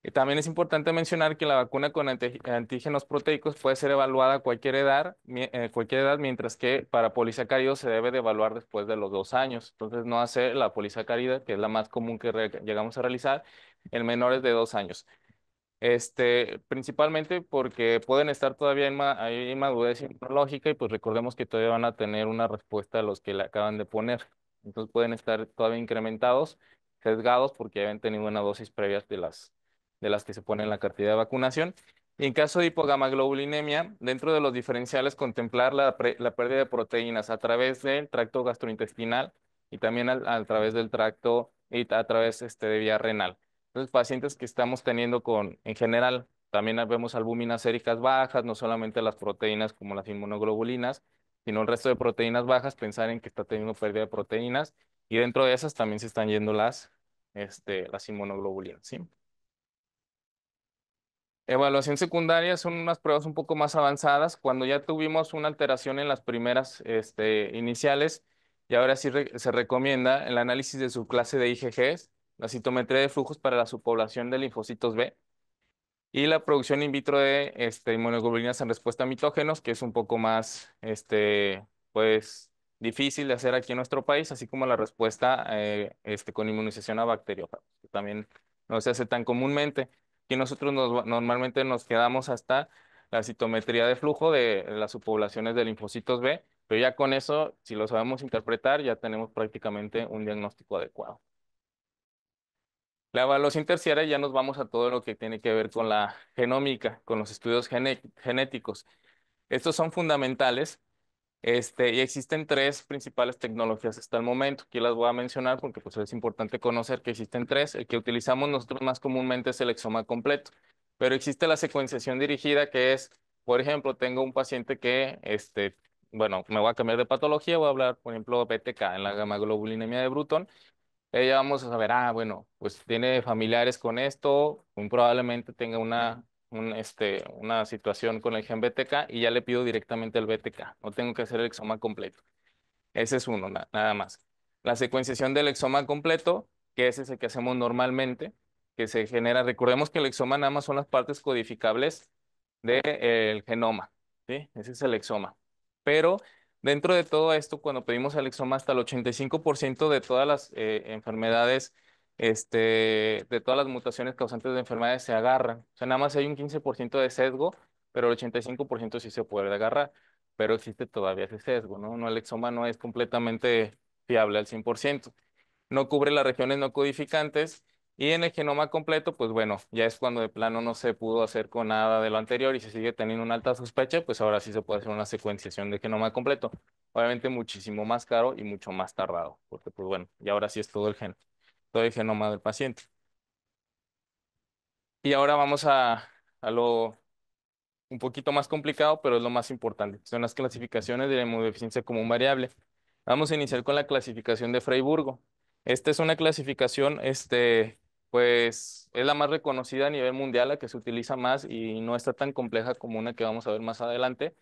Y también es importante mencionar que la vacuna con antígenos proteicos puede ser evaluada a cualquier edad, mientras que para polisacáridos se debe de evaluar después de los 2 años. Entonces, no hacer la polisacárida, que es la más común que llegamos a realizar, en menores de 2 años. Principalmente porque pueden estar todavía ahí en madurez inmunológica y pues recordemos que todavía van a tener una respuesta a los que le acaban de poner. Entonces pueden estar todavía incrementados, sesgados porque ya han tenido una dosis previa de las que se pone en la cartilla de vacunación. Y en caso de hipogamaglobulinemia, dentro de los diferenciales contemplar la pérdida de proteínas a través del tracto gastrointestinal y también a través del tracto y a través de vía renal. Entonces, pacientes que estamos teniendo en general, también vemos albúminas séricas bajas, no solamente las proteínas como las inmunoglobulinas, sino el resto de proteínas bajas, pensar en que está teniendo pérdida de proteínas, y dentro de esas también se están yendo las inmunoglobulinas, ¿sí? Evaluación secundaria son unas pruebas un poco más avanzadas, cuando ya tuvimos una alteración en las primeras, iniciales, y ahora sí se recomienda el análisis de subclase de IgGs, la citometría de flujos para la subpoblación de linfocitos B, y la producción in vitro de inmunoglobulinas en respuesta a mitógenos, que es un poco más, pues, difícil de hacer aquí en nuestro país, así como la respuesta con inmunización a bacteriófagos, que también no se hace tan comúnmente. Aquí nosotros normalmente nos quedamos hasta la citometría de flujo de las subpoblaciones de linfocitos B, pero ya con eso, si lo sabemos interpretar, ya tenemos prácticamente un diagnóstico adecuado. La evaluación terciaria ya nos vamos a todo lo que tiene que ver con la genómica, con los estudios genéticos. Estos son fundamentales, y existen tres principales tecnologías hasta el momento. Aquí las voy a mencionar porque pues, es importante conocer que existen tres. El que utilizamos nosotros más comúnmente es el exoma completo, pero existe la secuenciación dirigida que es, por ejemplo, tengo un paciente que, bueno, me voy a cambiar de patología, voy a hablar, por ejemplo, BTK en la gamma globulinemia de Bruton. Ella vamos a saber, bueno, pues tiene familiares con esto, muy probablemente tenga una situación con el gen BTK y ya le pido directamente el BTK, no tengo que hacer el exoma completo. Ese es uno, nada más. La secuenciación del exoma completo, que ese es el que hacemos normalmente, que se genera, recordemos que el exoma nada más son las partes codificables del genoma, ¿sí? Ese es el exoma. Pero dentro de todo esto, cuando pedimos el exoma, hasta el 85% de todas las enfermedades, de todas las mutaciones causantes de enfermedades se agarran. O sea, nada más hay un 15% de sesgo, pero el 85% sí se puede agarrar, pero existe todavía ese sesgo, ¿no? No, el exoma no es completamente fiable al 100%. No cubre las regiones no codificantes y en el genoma completo, pues bueno, ya es cuando de plano no se pudo hacer con nada de lo anterior y se sigue teniendo una alta sospecha, pues ahora sí se puede hacer una secuenciación de genoma completo. Obviamente muchísimo más caro y mucho más tardado, porque pues bueno, y ahora sí es todo el genoma del paciente. Y ahora vamos a lo un poquito más complicado, pero es lo más importante. Son las clasificaciones de la inmunodeficiencia común variable. Vamos a iniciar con la clasificación de Freiburgo. Esta es una clasificación, pues es la más reconocida a nivel mundial, la que se utiliza más y no está tan compleja como una que vamos a ver más adelante.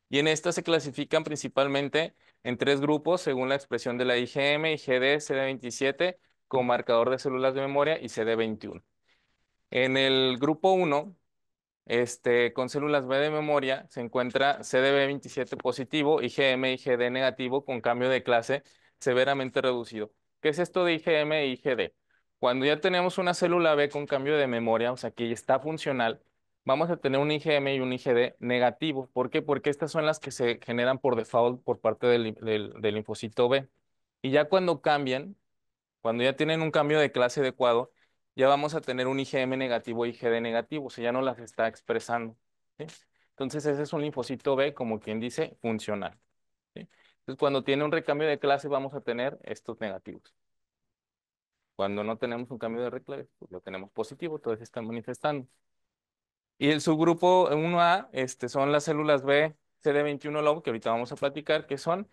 Y en esta se clasifican principalmente en tres grupos según la expresión de la IgM, IgD, CD27, con marcador de células de memoria y CD21. En el grupo 1 con células B de memoria se encuentra CDB27 positivo, IgM, IgD negativo con cambio de clase severamente reducido. ¿Qué es esto de IgM e IgD? Cuando ya tenemos una célula B con cambio de memoria, o sea que ya está funcional, vamos a tener un IgM y un IgD negativo. ¿Por qué? Porque estas son las que se generan por default por parte del linfocito B. Y ya cuando cambian, cuando ya tienen un cambio de clase adecuado, ya vamos a tener un IgM negativo e IgD negativo, o sea, ya no las está expresando, ¿sí? Entonces, ese es un linfocito B, como quien dice, funcional, ¿sí? Entonces, cuando tiene un recambio de clase, vamos a tener estos negativos. Cuando no tenemos un cambio de reclase, pues lo tenemos positivo, todos se están manifestando. Y el subgrupo 1A, son las células B CD21 low, que ahorita vamos a platicar qué son.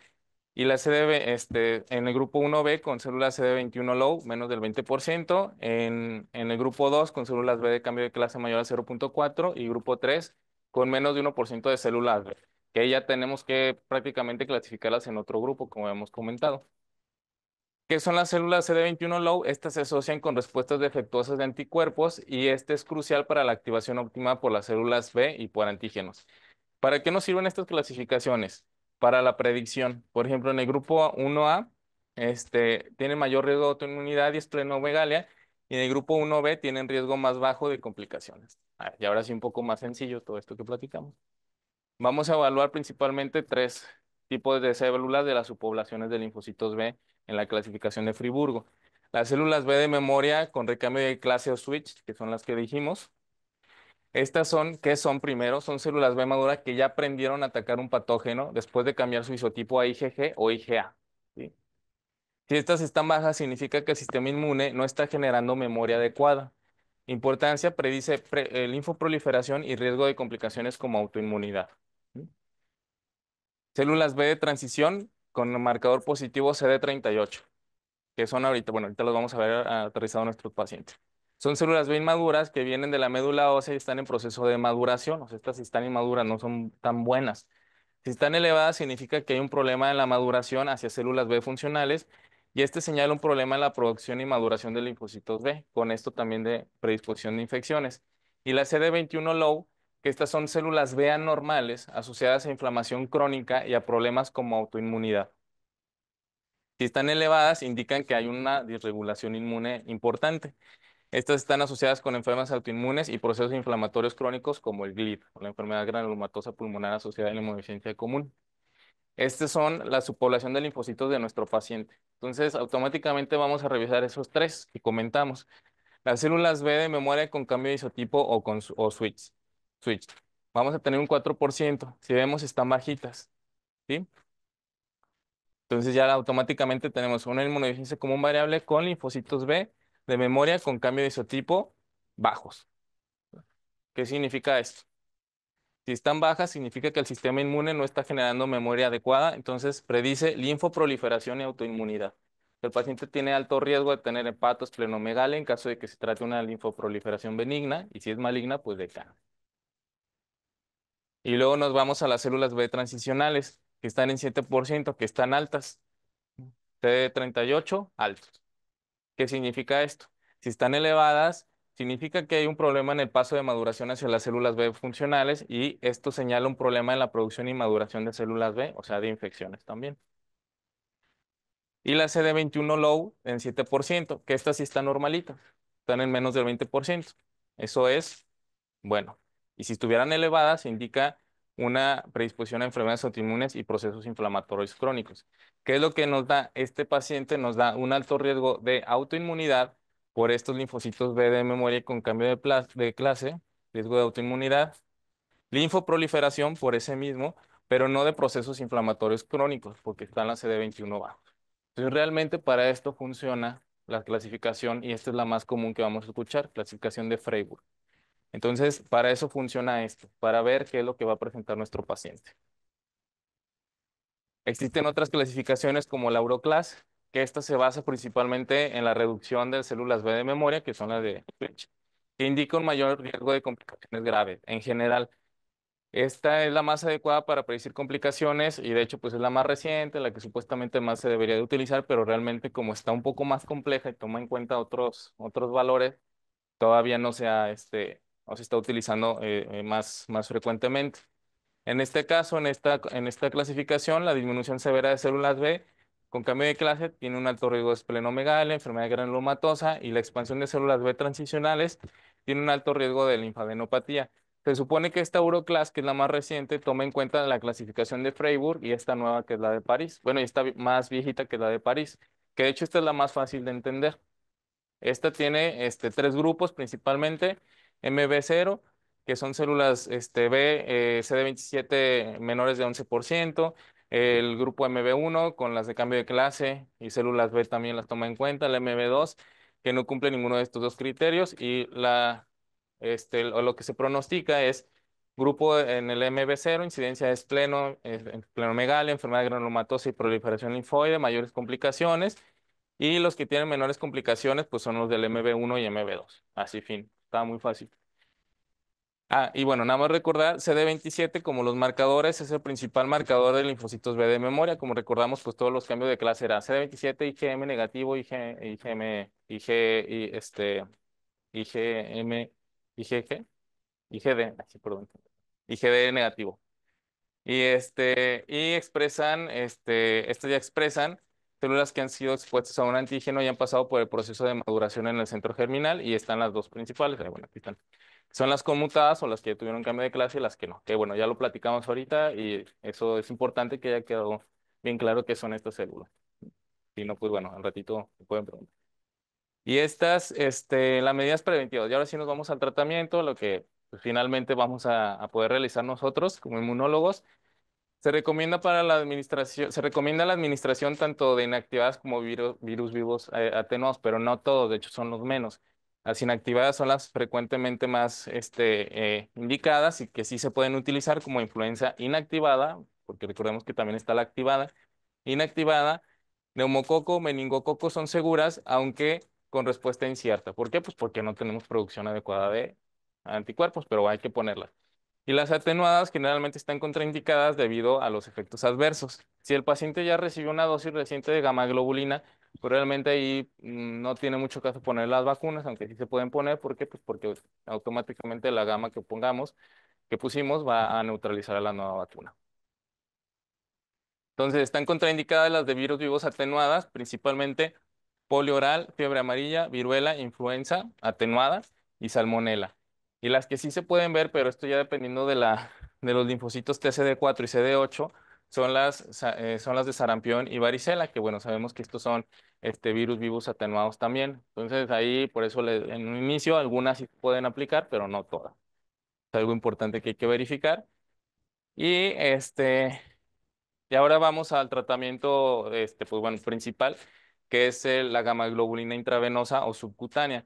Y la CDB, en el grupo 1B con células CD21 low, menos del 20%. En el grupo 2 con células B de cambio de clase mayor a 0.4. Y grupo 3 con menos de 1% de células B, que ya tenemos que prácticamente clasificarlas en otro grupo, como hemos comentado. ¿Qué son las células CD21 low? Estas se asocian con respuestas defectuosas de anticuerpos y este es crucial para la activación óptima por las células B y por antígenos. ¿Para qué nos sirven estas clasificaciones? Para la predicción. Por ejemplo, en el grupo 1A, tiene mayor riesgo de autoinmunidad y esplenomegalia, y en el grupo 1B tienen riesgo más bajo de complicaciones. Y ahora sí un poco más sencillo todo esto que platicamos. Vamos a evaluar principalmente tres tipos de células de las subpoblaciones de linfocitos B en la clasificación de Friburgo. Las células B de memoria con recambio de clase o switch, que son las que dijimos. Estas son, ¿qué son primero? Son células B maduras que ya aprendieron a atacar un patógeno después de cambiar su isotipo a IgG o IgA. ¿Sí? Si estas están bajas, significa que el sistema inmune no está generando memoria adecuada. Importancia, predice linfoproliferación y riesgo de complicaciones como autoinmunidad. ¿Sí? Células B de transición con marcador positivo CD38, que son ahorita, bueno, ahorita los vamos a ver aterrizado a nuestros pacientes. Son células B inmaduras que vienen de la médula ósea y están en proceso de maduración. O sea, estas si están inmaduras no son tan buenas. Si están elevadas significa que hay un problema en la maduración hacia células B funcionales y este señala un problema en la producción y maduración de linfocitos B, con esto también de predisposición de infecciones. Y la CD21 low, que estas son células B anormales asociadas a inflamación crónica y a problemas como autoinmunidad. Si están elevadas, indican que hay una disregulación inmune importante. Estas están asociadas con enfermedades autoinmunes y procesos inflamatorios crónicos como el GLID, o la enfermedad granulomatosa pulmonar asociada a la inmunodeficiencia común. Estas son la subpoblación de linfocitos de nuestro paciente. Entonces, automáticamente vamos a revisar esos tres que comentamos. Las células B de memoria con cambio de isotipo o switch. Switch. Vamos a tener un 4%. Si vemos, están bajitas. ¿Sí? Entonces ya automáticamente tenemos una inmunodeficiencia común variable con linfocitos B de memoria con cambio de isotipo bajos. ¿Qué significa esto? Si están bajas, significa que el sistema inmune no está generando memoria adecuada, entonces predice linfoproliferación y autoinmunidad. El paciente tiene alto riesgo de tener hepatos, esplenomegalia en caso de que se trate de una linfoproliferación benigna, y si es maligna, pues de cáncer. Y luego nos vamos a las células B transicionales, que están en 7%, que están altas. CD38, altos. ¿Qué significa esto? Si están elevadas, significa que hay un problema en el paso de maduración hacia las células B funcionales y esto señala un problema en la producción y maduración de células B, o sea, de infecciones también. Y la CD21 low en 7%, que estas sí están normalitas, están en menos del 20%. Eso es bueno. Y si estuvieran elevadas, indica una predisposición a enfermedades autoinmunes y procesos inflamatorios crónicos. ¿Qué es lo que nos da este paciente? Nos da un alto riesgo de autoinmunidad por estos linfocitos B de memoria con cambio de clase, riesgo de autoinmunidad, linfoproliferación por ese mismo, pero no de procesos inflamatorios crónicos, porque están las CD21 bajos. Entonces, realmente para esto funciona la clasificación, y esta es la más común que vamos a escuchar, clasificación de Freiburg. Entonces, para eso funciona esto, para ver qué es lo que va a presentar nuestro paciente. Existen otras clasificaciones como la Euroclass, que esta se basa principalmente en la reducción de células B de memoria, que son las de Fitch, que indica un mayor riesgo de complicaciones graves. En general, esta es la más adecuada para predecir complicaciones y de hecho pues es la más reciente, la que supuestamente más se debería de utilizar, pero realmente como está un poco más compleja y toma en cuenta otros valores, todavía no se está utilizando más frecuentemente. En este caso, en esta clasificación, la disminución severa de células B con cambio de clase tiene un alto riesgo de esplenomegalia, enfermedad granulomatosa y la expansión de células B transicionales tiene un alto riesgo de linfadenopatía. Se supone que esta Euroclass, que es la más reciente, toma en cuenta la clasificación de Freiburg y esta nueva que es la de París. Bueno, y esta más viejita que es la de París, que de hecho esta es la más fácil de entender. Esta tiene tres grupos principalmente, MB0, que son células B, CD27 menores de 11%, el grupo MB1 con las de cambio de clase y células B también las toma en cuenta, la MB2 que no cumple ninguno de estos dos criterios y lo que se pronostica es grupo en el MB0, incidencia de esplenomegalia, enfermedad granulomatosa y proliferación linfoide, mayores complicaciones. Y los que tienen menores complicaciones, pues son los del MB1 y MB2. Así fin, está muy fácil. Ah, y bueno, nada más recordar, CD27 como los marcadores es el principal marcador de linfocitos B de memoria. Como recordamos, pues todos los cambios de clase eran CD27, IgM negativo, IgM, IgM, IgG, IgD, sí, perdón, IgD negativo. Y expresan, estos ya expresan células que han sido expuestas a un antígeno y han pasado por el proceso de maduración en el centro germinal y están las dos principales. Bueno, aquí están. Son las conmutadas o las que tuvieron cambio de clase y las que no. Que bueno, ya lo platicamos ahorita y eso es importante que haya quedado bien claro qué son estas células. Si no, pues bueno, al ratito me pueden preguntar. Y estas, las medidas preventivas. Y ahora sí nos vamos al tratamiento, lo que pues, finalmente vamos a poder realizar nosotros como inmunólogos. Se recomienda la administración tanto de inactivadas como virus vivos atenuados, pero no todos, de hecho son los menos. Las inactivadas son las frecuentemente más indicadas y que sí se pueden utilizar como influenza inactivada, porque recordemos que también está la activada. Inactivada, neumococo, meningococo son seguras, aunque con respuesta incierta. ¿Por qué? Pues porque no tenemos producción adecuada de anticuerpos, pero hay que ponerlas. Y las atenuadas generalmente están contraindicadas debido a los efectos adversos. Si el paciente ya recibió una dosis reciente de gamma globulina, pues realmente ahí no tiene mucho caso poner las vacunas, aunque sí se pueden poner. ¿Por qué? Pues porque automáticamente la gama que pusimos, va a neutralizar a la nueva vacuna. Entonces, están contraindicadas las de virus vivos atenuadas, principalmente polio oral, fiebre amarilla, viruela, influenza atenuada y salmonela. Y las que sí se pueden ver, pero esto ya dependiendo de los linfocitos TCD4 y CD8, son las de sarampión y varicela, que bueno, sabemos que estos son virus vivos atenuados también. Entonces, ahí, por eso en un inicio, algunas sí se pueden aplicar, pero no todas. Es algo importante que hay que verificar. Y y ahora vamos al tratamiento, pues bueno, principal, que es la gamma globulina intravenosa o subcutánea.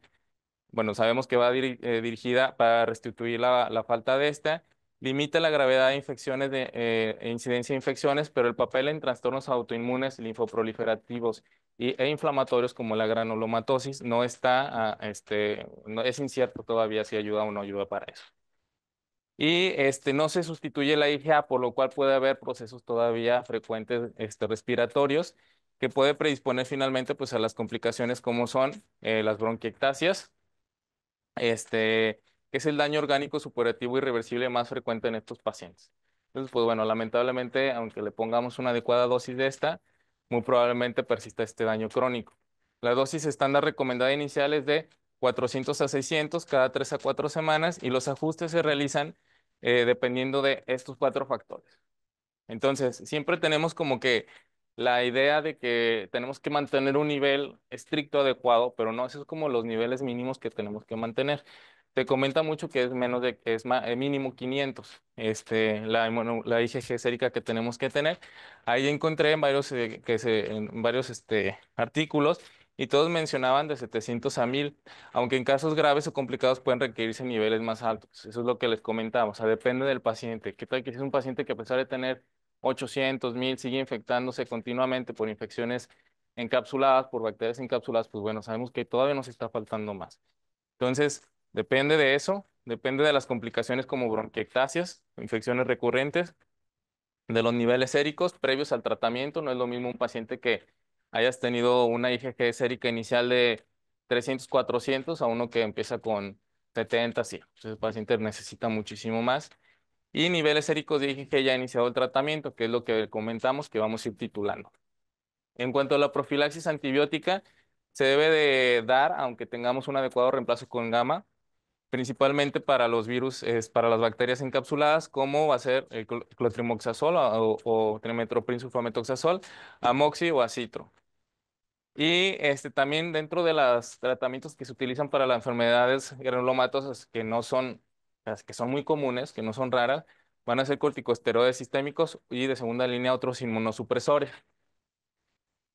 Bueno, sabemos que va dirigida para restituir la falta de esta, limita la gravedad de infecciones e incidencia de infecciones, pero el papel en trastornos autoinmunes, linfoproliferativos e inflamatorios como la granulomatosis no está, no, es incierto todavía si ayuda o no ayuda para eso. Y no se sustituye la IgA, por lo cual puede haber procesos todavía frecuentes respiratorios que puede predisponer finalmente pues, a las complicaciones como son las bronquiectasias, que es el daño orgánico superativo irreversible más frecuente en estos pacientes. Entonces, pues bueno, lamentablemente, aunque le pongamos una adecuada dosis de esta, muy probablemente persista este daño crónico. La dosis estándar recomendada inicial es de 400 a 600 cada 3 a 4 semanas y los ajustes se realizan dependiendo de estos cuatro factores. Entonces, siempre tenemos como que la idea de que tenemos que mantener un nivel estricto adecuado, pero no, esos es como los niveles mínimos que tenemos que mantener. Te comenta mucho que es menos de que es mínimo 500, la IgG sérica que tenemos que tener. Ahí encontré en varios, en varios artículos y todos mencionaban de 700 a 1000, aunque en casos graves o complicados pueden requerirse niveles más altos. Eso es lo que les comentaba, o sea, depende del paciente. ¿Qué tal que si es un paciente que a pesar de tener 800, 1000, sigue infectándose continuamente por infecciones encapsuladas, por bacterias encapsuladas? Pues bueno, sabemos que todavía nos está faltando más. Entonces, depende de eso, depende de las complicaciones como bronquiectasias, infecciones recurrentes, de los niveles séricos previos al tratamiento. No es lo mismo un paciente que hayas tenido una IgG sérica inicial de 300, 400 a uno que empieza con 70, sí. Entonces, el paciente necesita muchísimo más. Y niveles séricos de IgG ya ha iniciado el tratamiento, que es lo que comentamos que vamos a ir titulando. En cuanto a la profilaxis antibiótica, se debe de dar, aunque tengamos un adecuado reemplazo con gamma, principalmente para los virus, para las bacterias encapsuladas, como va a ser el clotrimoxazol o trimetoprim sulfametoxazol, amoxi o acitro. Y también dentro de los tratamientos que se utilizan para las enfermedades granulomatosas que no son, las que son muy comunes, que no son raras, van a ser corticosteroides sistémicos y de segunda línea otros inmunosupresores.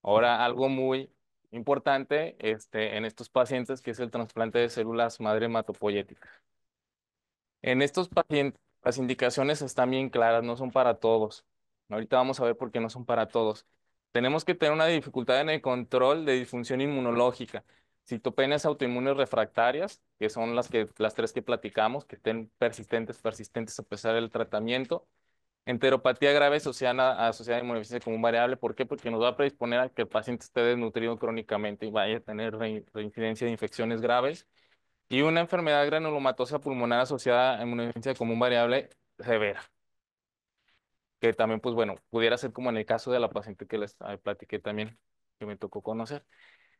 Ahora, algo muy importante en estos pacientes, que es el trasplante de células madre hematopoyéticas. En estos pacientes, las indicaciones están bien claras, no son para todos. Ahorita vamos a ver por qué no son para todos. Tenemos que tener una dificultad en el control de disfunción inmunológica. citopenias autoinmunes refractarias, que son las tres que platicamos, que estén persistentes a pesar del tratamiento. Enteropatía grave asociada a inmunodeficiencia común variable. ¿Por qué? Porque nos va a predisponer a que el paciente esté desnutrido crónicamente y vaya a tener reincidencia de infecciones graves. Y una enfermedad granulomatosa pulmonar asociada a inmunodeficiencia común variable severa, que también, pues bueno, pudiera ser como en el caso de la paciente que les platiqué también, que me tocó conocer.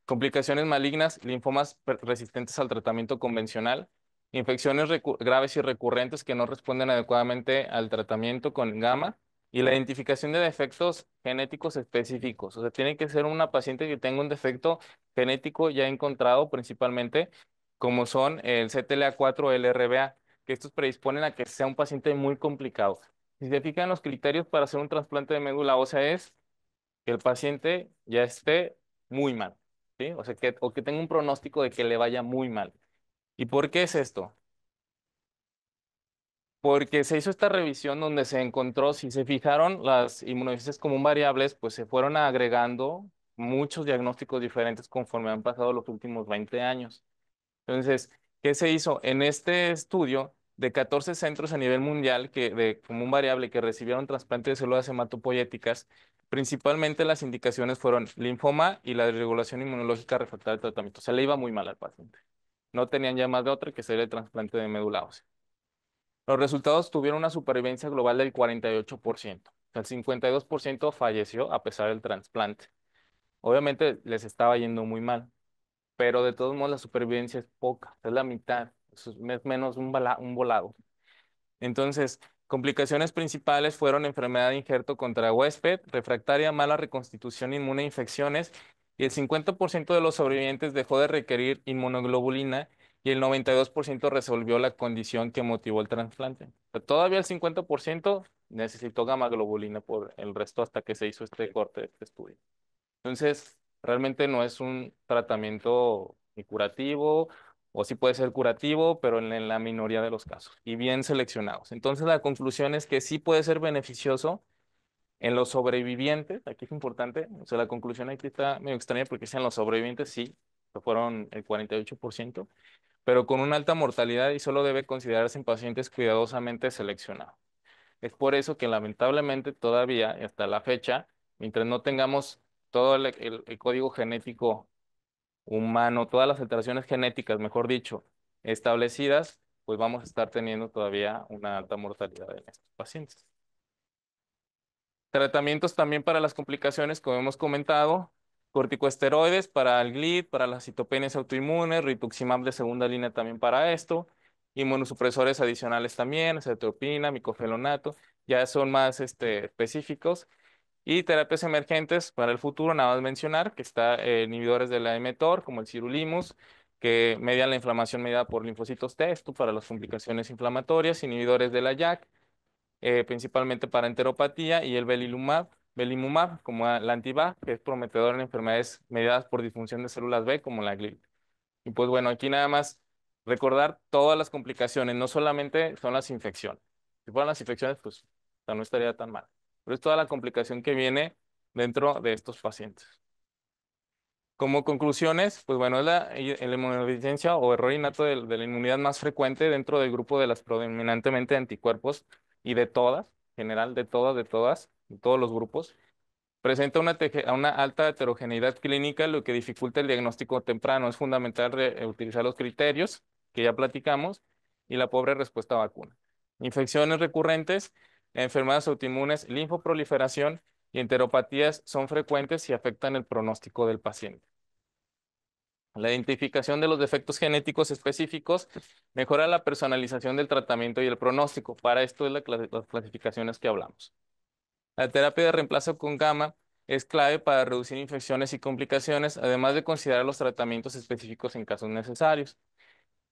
Complicaciones malignas, linfomas resistentes al tratamiento convencional, infecciones graves y recurrentes que no responden adecuadamente al tratamiento con gamma y la identificación de defectos genéticos específicos. O sea, tiene que ser una paciente que tenga un defecto genético ya encontrado principalmente, como son el CTLA4 o el RBA, que estos predisponen a que sea un paciente muy complicado. Si se fijan, los criterios para hacer un trasplante de médula ósea es que el paciente ya esté muy mal, ¿sí? O sea, o que tenga un pronóstico de que le vaya muy mal. ¿Y por qué es esto? Porque se hizo esta revisión donde se encontró, si se fijaron, las inmunodeficiencias común variables, pues se fueron agregando muchos diagnósticos diferentes conforme han pasado los últimos 20 años. Entonces, ¿qué se hizo? En este estudio, de 14 centros a nivel mundial de común variable que recibieron trasplante de células hematopoyéticas, principalmente las indicaciones fueron linfoma y la desregulación inmunológica refractaria al tratamiento. Se le iba muy mal al paciente. No tenían ya más de otra que ser el trasplante de médula ósea. Los resultados tuvieron una supervivencia global del 48%. El 52% falleció a pesar del trasplante. Obviamente les estaba yendo muy mal, pero de todos modos la supervivencia es poca, es la mitad, es menos un volado. Entonces, complicaciones principales fueron enfermedad de injerto contra huésped, refractaria, mala reconstitución inmune e infecciones, y el 50% de los sobrevivientes dejó de requerir inmunoglobulina y el 92% resolvió la condición que motivó el trasplante. Pero todavía el 50% necesitó gamma globulina por el resto hasta que se hizo este corte de este estudio. Entonces, realmente no es un tratamiento ni curativo, o sí puede ser curativo, pero en la minoría de los casos, y bien seleccionados. Entonces, la conclusión es que sí puede ser beneficioso en los sobrevivientes. Aquí es importante, o sea, la conclusión aquí está medio extraña porque si en los sobrevivientes sí, que fueron el 48%, pero con una alta mortalidad y solo debe considerarse en pacientes cuidadosamente seleccionados. Es por eso que lamentablemente todavía, hasta la fecha, mientras no tengamos todo el código genético humano, todas las alteraciones genéticas, mejor dicho, establecidas, pues vamos a estar teniendo todavía una alta mortalidad en estos pacientes. Tratamientos también para las complicaciones, como hemos comentado, corticosteroides para el GLID, para las citopenias autoinmunes, rituximab de segunda línea también para esto, inmunosupresores adicionales también, cetropina, micofelonato, ya son más específicos. Y terapias emergentes para el futuro, nada más mencionar que está inhibidores de la mTOR, como el sirolimus, que median la inflamación mediada por linfocitos T, esto para las complicaciones inflamatorias, inhibidores de la JAK, principalmente para enteropatía, y el belimumab, como la anti-BA, que es prometedor en enfermedades mediadas por disfunción de células B, como la GLID. Y pues bueno, aquí nada más recordar todas las complicaciones, no solamente son las infecciones. Si fueran las infecciones, pues o sea, no estaría tan mal. Pero es toda la complicación que viene dentro de estos pacientes. Como conclusiones, pues bueno, es la inmunodeficiencia o error innato de la inmunidad más frecuente dentro del grupo de las predominantemente anticuerpos y de todas, en general, de todos los grupos. Presenta una alta heterogeneidad clínica, lo que dificulta el diagnóstico temprano. Es fundamental utilizar los criterios que ya platicamos y la pobre respuesta a vacuna. Infecciones recurrentes, enfermedades autoinmunes, linfoproliferación y enteropatías son frecuentes y afectan el pronóstico del paciente. La identificación de los defectos genéticos específicos mejora la personalización del tratamiento y el pronóstico. Para esto es las clasificaciones que hablamos. La terapia de reemplazo con gamma es clave para reducir infecciones y complicaciones, además de considerar los tratamientos específicos en casos necesarios.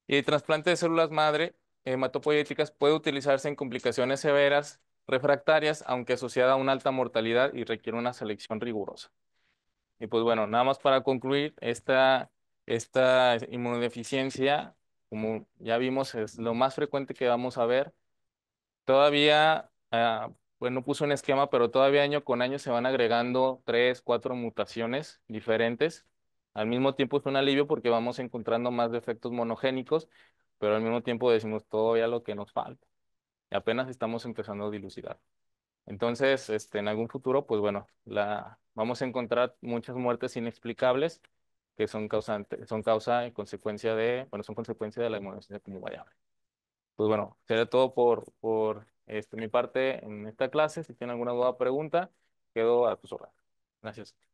Y el trasplante de células madre hematopoyéticas puede utilizarse en complicaciones severas, refractarias, aunque asociada a una alta mortalidad y requiere una selección rigurosa. Y pues bueno, nada más para concluir, esta inmunodeficiencia, como ya vimos, es lo más frecuente que vamos a ver. Todavía, pues no puso un esquema, pero todavía año con año se van agregando 3, 4 mutaciones diferentes. Al mismo tiempo es un alivio porque vamos encontrando más defectos monogénicos, pero al mismo tiempo decimos todavía lo que nos falta. Y apenas estamos empezando a dilucidar. Entonces, en algún futuro, pues bueno, vamos a encontrar muchas muertes inexplicables que son causa y consecuencia bueno, son consecuencia de la inmunodeficiencia como variable. Pues bueno, sería todo por mi parte en esta clase. Si tienen alguna duda o pregunta, quedo a tus órdenes. Gracias.